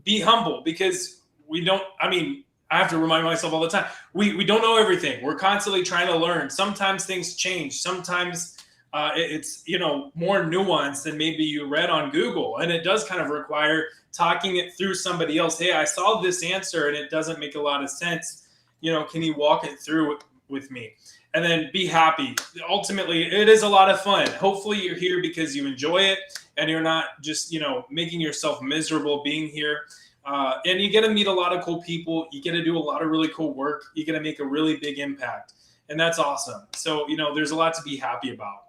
Be humble, because I have to remind myself all the time, we don't know everything. We're constantly trying to learn. Sometimes things change. Sometimes it's, more nuanced than maybe you read on Google. And it does kind of require talking it through somebody else. Hey, I saw this answer and it doesn't make a lot of sense. Can you walk it through with me? And then be happy. Ultimately, it is a lot of fun. Hopefully you're here because you enjoy it and you're not just, making yourself miserable being here. And you get to meet a lot of cool people. You get to do a lot of really cool work. You get to make a really big impact. And that's awesome. So, there's a lot to be happy about.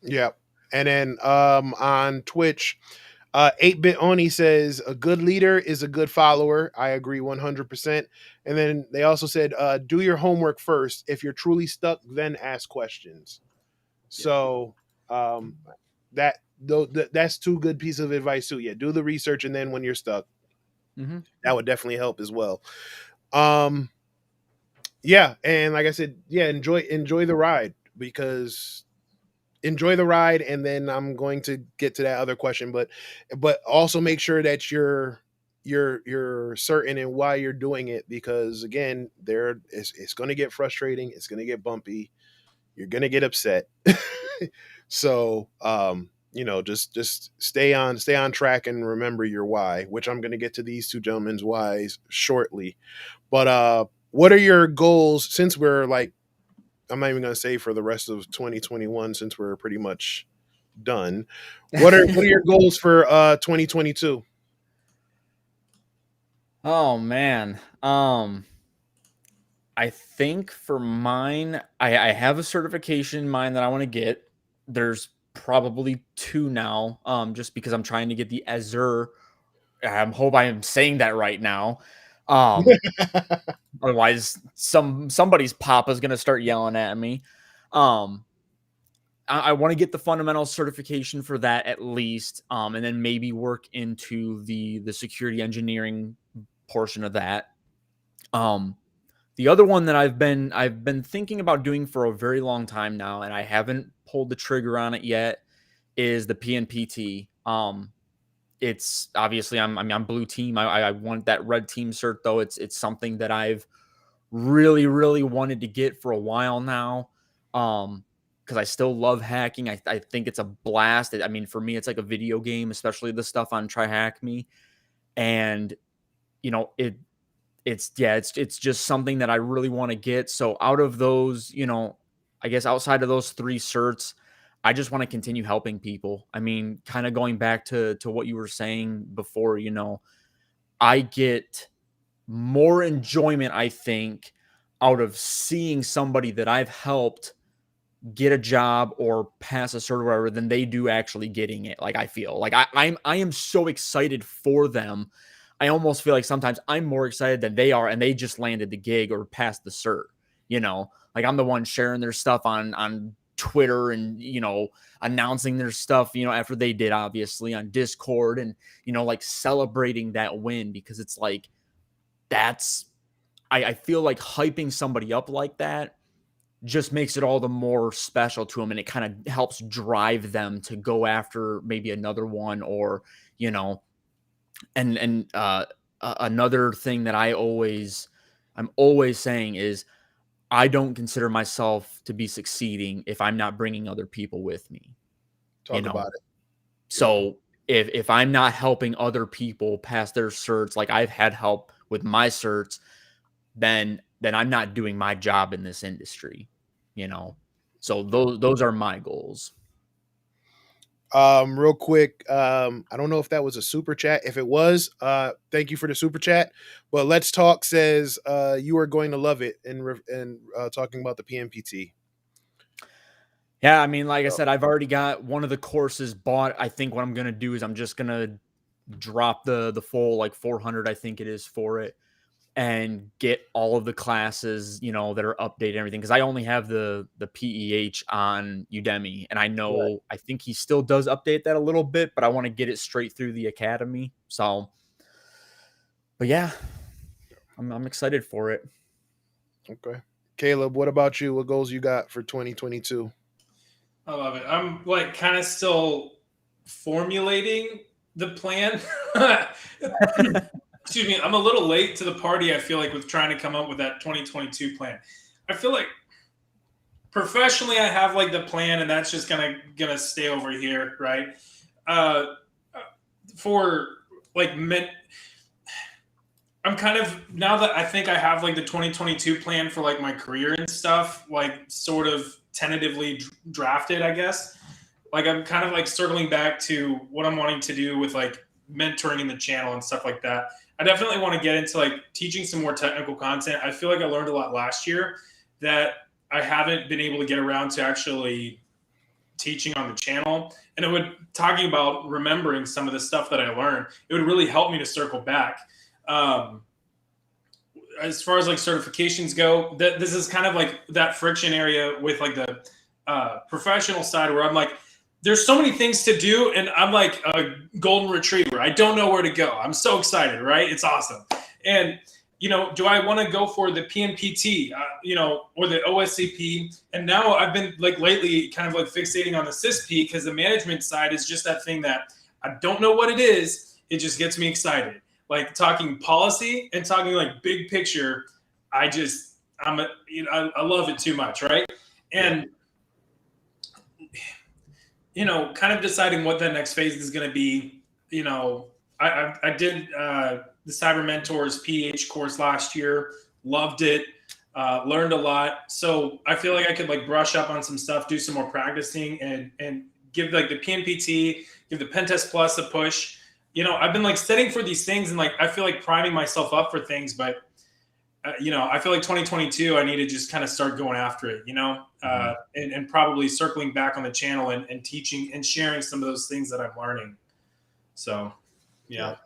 Yeah. And then on Twitch, 8-Bit Oni says a good leader is a good follower. I agree 100%. And then they also said, do your homework first. If you're truly stuck, then ask questions. So that's two good pieces of advice too. Yeah, do the research, and then when you're stuck, that would definitely help as well. Yeah, and like I said, yeah, enjoy the ride, because enjoy the ride, and then I'm going to get to that other question, but also make sure that you're certain in why you're doing it, because again, it's going to get frustrating, it's going to get bumpy, you're going to get upset. So just stay on track and remember your why, which I'm going to get to these two gentlemen's whys shortly. But what are your goals, since we're like, I'm not even going to say for the rest of 2021, since we're pretty much done. What are your goals for 2022? Oh man. I think for mine, I have a certification in mind that I want to get. There's probably two now, just because I'm trying to get the Azure. I hope I am saying that right now. Otherwise, somebody's papa is gonna start yelling at me. I want to get the fundamental certification for that at least, and then maybe work into the security engineering portion of that. The other one that I've been thinking about doing for a very long time now, and I haven't pulled the trigger on it yet, is the PNPT. It's obviously I'm blue team. I want that red team cert though. It's something that I've really wanted to get for a while now. Because I still love hacking. I think it's a blast. I mean, for me, it's like a video game, especially the stuff on Try Hack Me. And it's just something that I really want to get. So out of those, I guess outside of those three certs, I just want to continue helping people. I mean, kind of going back to what you were saying before, I get more enjoyment, I think, out of seeing somebody that I've helped get a job or pass a cert or whatever than they do actually getting it. Like, I feel like I am so excited for them. I almost feel like sometimes I'm more excited than they are, and they just landed the gig or passed the cert. Like I'm the one sharing their stuff on Twitter and announcing their stuff after they did, obviously, on Discord, and like celebrating that win, because it's like I feel like hyping somebody up like that just makes it all the more special to them, and it kind of helps drive them to go after maybe another one, or and another thing that I'm always saying is, I don't consider myself to be succeeding if I'm not bringing other people with me. Talk about it. So if I'm not helping other people pass their certs, like I've had help with my certs, then I'm not doing my job in this industry, So those are my goals. Real quick, I don't know if that was a super chat. If it was, thank you for the super chat. But Let's Talk says you are going to love it, and talking about the PNPT. Yeah, I mean, like I said, I've already got one of the courses bought. I think what I'm gonna do is I'm just gonna drop the full like 400, I think it is, for it, and get all of the classes, that are updated and everything. Because I only have the PEH on Udemy, and I know Right. I think he still does update that a little bit, but I want to get it straight through the academy. So, but yeah, I'm excited for it. Okay, Caleb, what about you? What goals you got for 2022? I love it. I'm like kind of still formulating the plan. Excuse me. I'm a little late to the party, I feel like, with trying to come up with that 2022 plan. I feel like professionally I have like the plan, and that's just gonna stay over here, right? For like I'm kind of, now that I think I have like the 2022 plan for like my career and stuff, like sort of tentatively drafted, I guess. Like I'm kind of like circling back to what I'm wanting to do with like mentoring in the channel and stuff like that. I definitely want to get into like teaching some more technical content. I feel like I learned a lot last year that I haven't been able to get around to actually teaching on the channel, and it would talking about remembering some of the stuff that I learned. It would really help me to circle back. As far as like certifications go, this is kind of like that friction area with like the professional side where I'm like, there's so many things to do, and I'm like a golden retriever. I don't know where to go. I'm so excited, right? It's awesome. And do I want to go for the PNPT, or the OSCP? And now I've been like lately kind of like fixating on the CISP because the management side is just that thing that I don't know what it is. It just gets me excited. Like talking policy and talking like big picture. I love it too much, right? And kind of deciding what that next phase is going to be. I did the Cyber Mentors PH course last year. Loved it. Learned a lot. So I feel like I could like brush up on some stuff, do some more practicing, and give like the PNPT, give the Pentest Plus a push. I've been like studying for these things, and like I feel like priming myself up for things, but I feel like 2022, I need to just kind of start going after it, and probably circling back on the channel and teaching and sharing some of those things that I'm learning. So, yeah.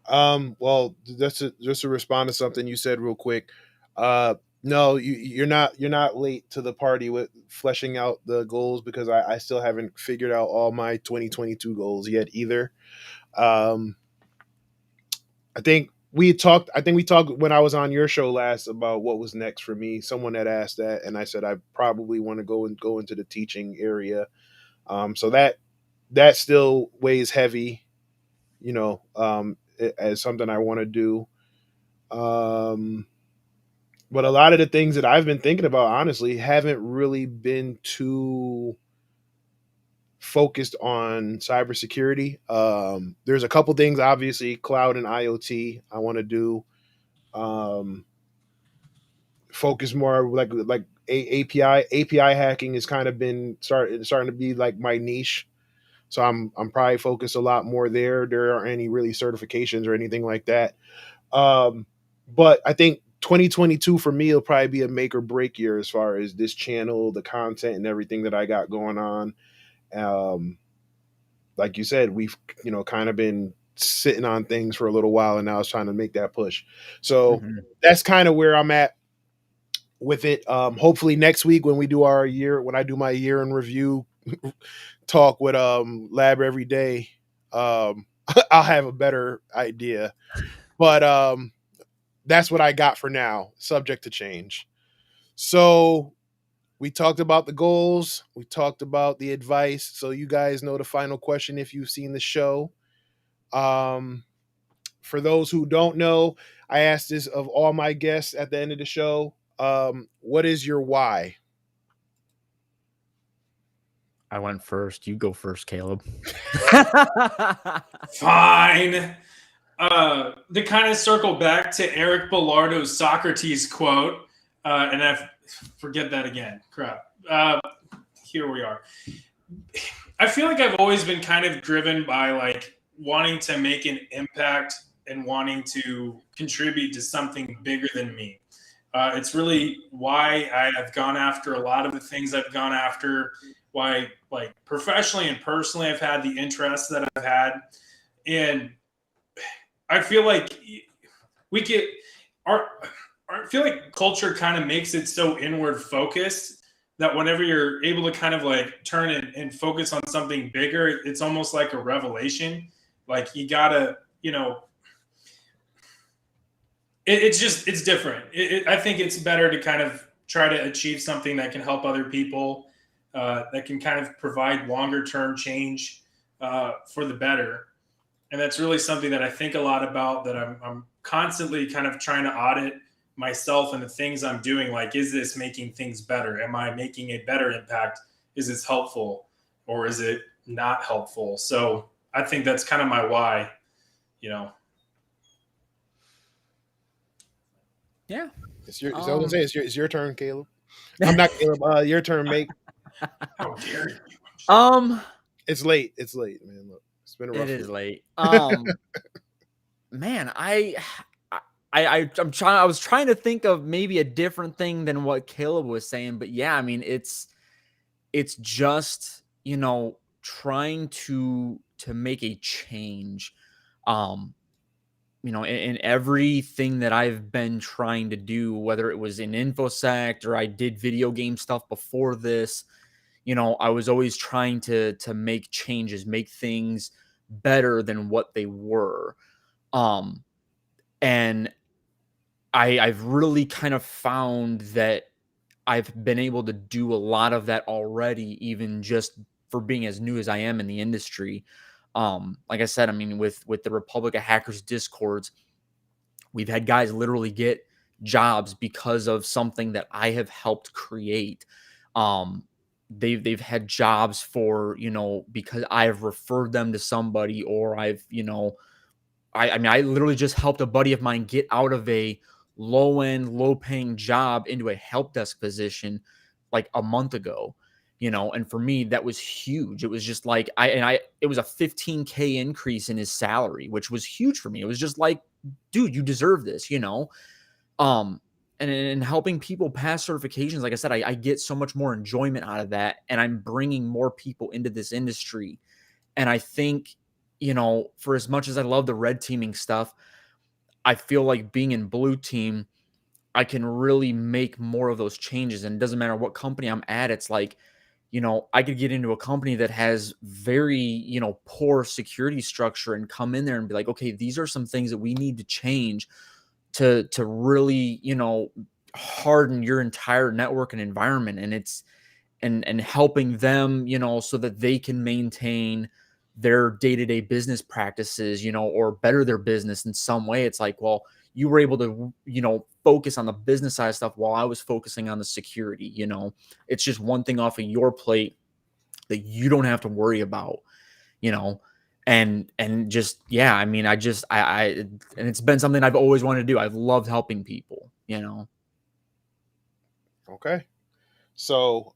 Well, just to respond to something you said real quick. No, you're not late to the party with fleshing out the goals, because I still haven't figured out all my 2022 goals yet either. I think we talked when I was on your show last about what was next for me. Someone had asked that, and I said I probably want to go into the teaching area. So that still weighs heavy, as something I want to do. But a lot of the things that I've been thinking about, honestly, haven't really been too focused on cybersecurity. There's a couple things, obviously, cloud and IoT I want to do. Focus more like API hacking has kind of been starting to be like my niche. So I'm probably focused a lot more there. There aren't any really certifications or anything like that. But I think 2022 for me will probably be a make or break year as far as this channel, the content, and everything that I got going on. Like you said, we've kind of been sitting on things for a little while, and now it's trying to make that push. So that's kind of where I'm at with it. Hopefully next week when I do my year in review talk with Lab Every Day, I'll have a better idea. But that's what I got for now, subject to change. So we talked about the goals. We talked about the advice. So you guys know the final question if you've seen the show. For those who don't know, I asked this of all my guests at the end of the show. What is your why? I went first. You go first, Caleb. Fine. To kind of circle back to Eric Bilardo's Socrates quote, and I forget that again. Crap. Here we are. I feel like I've always been kind of driven by like wanting to make an impact and wanting to contribute to something bigger than me. It's really why I have gone after a lot of the things I've gone after, why like professionally and personally I've had the interests that I've had. And I feel like I feel like culture kind of makes it so inward focused that whenever you're able to kind of like turn and focus on something bigger, it's almost like a revelation. Like you gotta, it's different. I think it's better to kind of try to achieve something that can help other people, that can kind of provide longer term change for the better. And that's really something that I think a lot about, that I'm constantly kind of trying to audit myself and the things I'm doing. Like, is this making things better? Am I making a better impact? Is this helpful or is it not helpful? So I think that's kind of my why, Yeah. It's your turn, Caleb. I'm not Caleb. Your turn, mate. How dare you? It's late, man. Look, it's been a rough It is week. late. Man, I was trying to think of maybe a different thing than what Caleb was saying, but yeah, I mean, it's just trying to make a change, in everything that I've been trying to do, whether it was in InfoSec or I did video game stuff before this, I was always trying to make changes, make things better than what they were. And I've really kind of found that I've been able to do a lot of that already, even just for being as new as I am in the industry. Like I said, I mean, with the Republic of Hackers Discords, we've had guys literally get jobs because of something that I have helped create. They've had jobs for, because I've referred them to somebody, or I've, I mean, I literally just helped a buddy of mine get out of a low paying job into a help desk position like a month ago, and for me, that was huge. It was just like, it was a 15K increase in his salary, which was huge for me. It was just like, dude, you deserve this, and in helping people pass certifications, like I said, I get so much more enjoyment out of that. And I'm bringing more people into this industry. And I think, for as much as I love the red teaming stuff, I feel like being in blue team, I can really make more of those changes. And it doesn't matter what company I'm at. It's like, I could get into a company that has very, poor security structure and come in there and be like, okay, these are some things that we need to change to really, harden your entire network and environment. And it's and helping them, so that they can maintain their day-to-day business practices, or better their business in some way. It's like, well, you were able to, focus on the business side of stuff while I was focusing on the security. It's just one thing off of your plate that you don't have to worry about, and just, yeah, I mean, I and it's been something I've always wanted to do. I've loved helping people. Okay. So,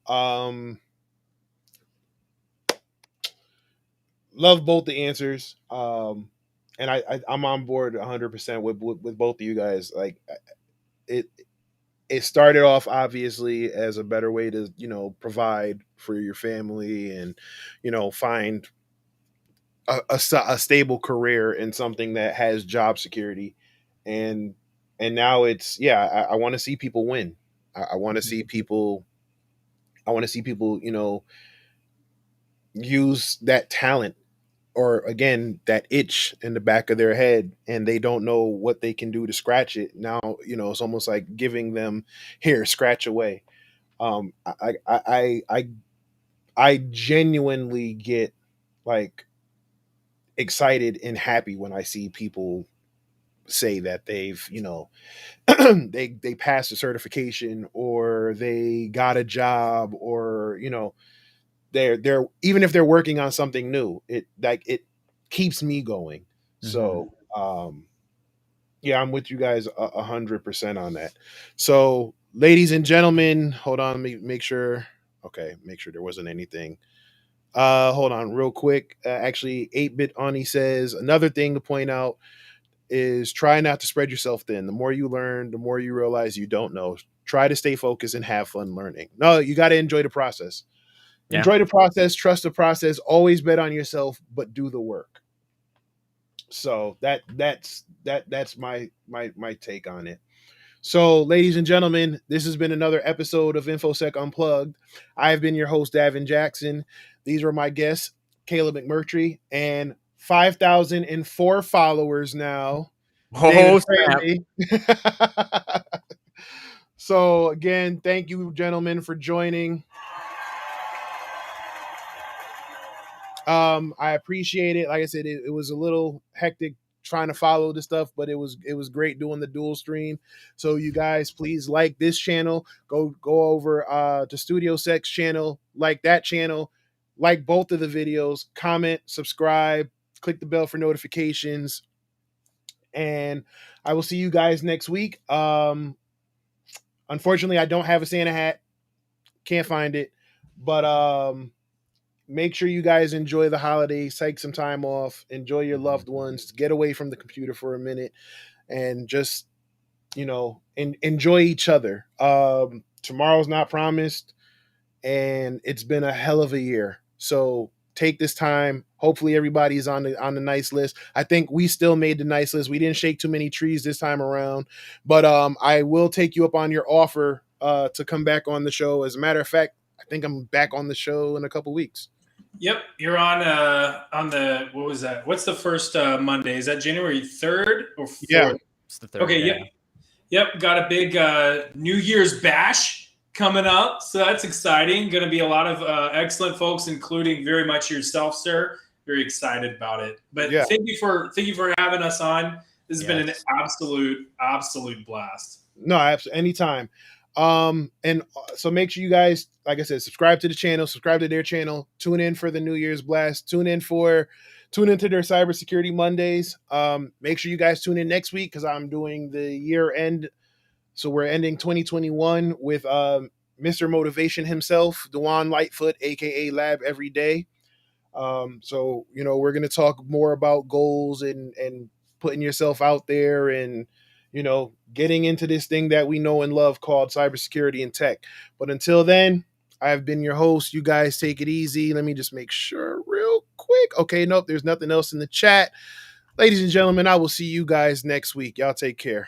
love both the answers. And I'm on board 100% with both of you guys. Like, it started off obviously as a better way to, provide for your family and, find a stable career in something that has job security. And now it's, yeah, I want to see people win. I want to see people, use that talent, or again, that itch in the back of their head, and they don't know what they can do to scratch it. Now, it's almost like giving them, here, scratch away. I genuinely get like excited and happy when I see people say that they've, they passed a certification, or they got a job, or, they're even if they're working on something new, it keeps me going. So, yeah, I'm with you guys 100% on that. So, ladies and gentlemen, hold on, let me make sure. Okay, make sure there wasn't anything. Hold on real quick. Actually, 8-bit Ani says another thing to point out is try not to spread yourself thin. The more you learn, the more you realize you don't know. Try to stay focused and have fun learning. No, you got to enjoy the process. Yeah. Enjoy the process, trust the process, always bet on yourself, but do the work. So that's my take on it. So, ladies and gentlemen, this has been another episode of InfoSec Unplugged. I have been your host, Davin Jackson. These are my guests, Caleb McMurtrey, and 5,004 followers now, Oh, David Fraley. So, again, thank you, gentlemen, for joining. I appreciate it. Like I said, it was a little hectic trying to follow the stuff, but it was great doing the dual stream. So you guys, please like this channel. Go over to Studio Sec's channel, like that channel, like both of the videos, comment, subscribe, click the bell for notifications, and I will see you guys next week. Unfortunately, I don't have a Santa hat. Can't find it, but make sure you guys enjoy the holidays, take some time off, enjoy your loved ones, get away from the computer for a minute, and just, enjoy each other. Tomorrow's not promised, and it's been a hell of a year. So take this time. Hopefully everybody's on the nice list. I think we still made the nice list. We didn't shake too many trees this time around, but I will take you up on your offer to come back on the show. As a matter of fact, I think I'm back on the show in a couple weeks. Yep, you're on the what was that? What's the first Monday? Is that January 3rd or 4th? Yeah. It's the third. Okay, yeah. Yep, got a big New Year's bash coming up, so that's exciting. Going to be a lot of excellent folks, including very much yourself, sir. Very excited about it. But Yeah. thank you for having us on. This has been an absolute blast. No, anytime. And so make sure you guys, like I said, subscribe to the channel, subscribe to their channel, tune in for the New Year's blast, tune into their Cybersecurity Mondays. Make sure you guys tune in next week because I'm doing the year end. So we're ending 2021 with Mr. Motivation himself, Dewan Lightfoot, aka Lab Every Day. So we're gonna talk more about goals and putting yourself out there and getting into this thing that we know and love called cybersecurity and tech. But until then, I've been your host. You guys take it easy. Let me just make sure real quick. Okay, nope, there's nothing else in the chat. Ladies and gentlemen, I will see you guys next week. Y'all take care.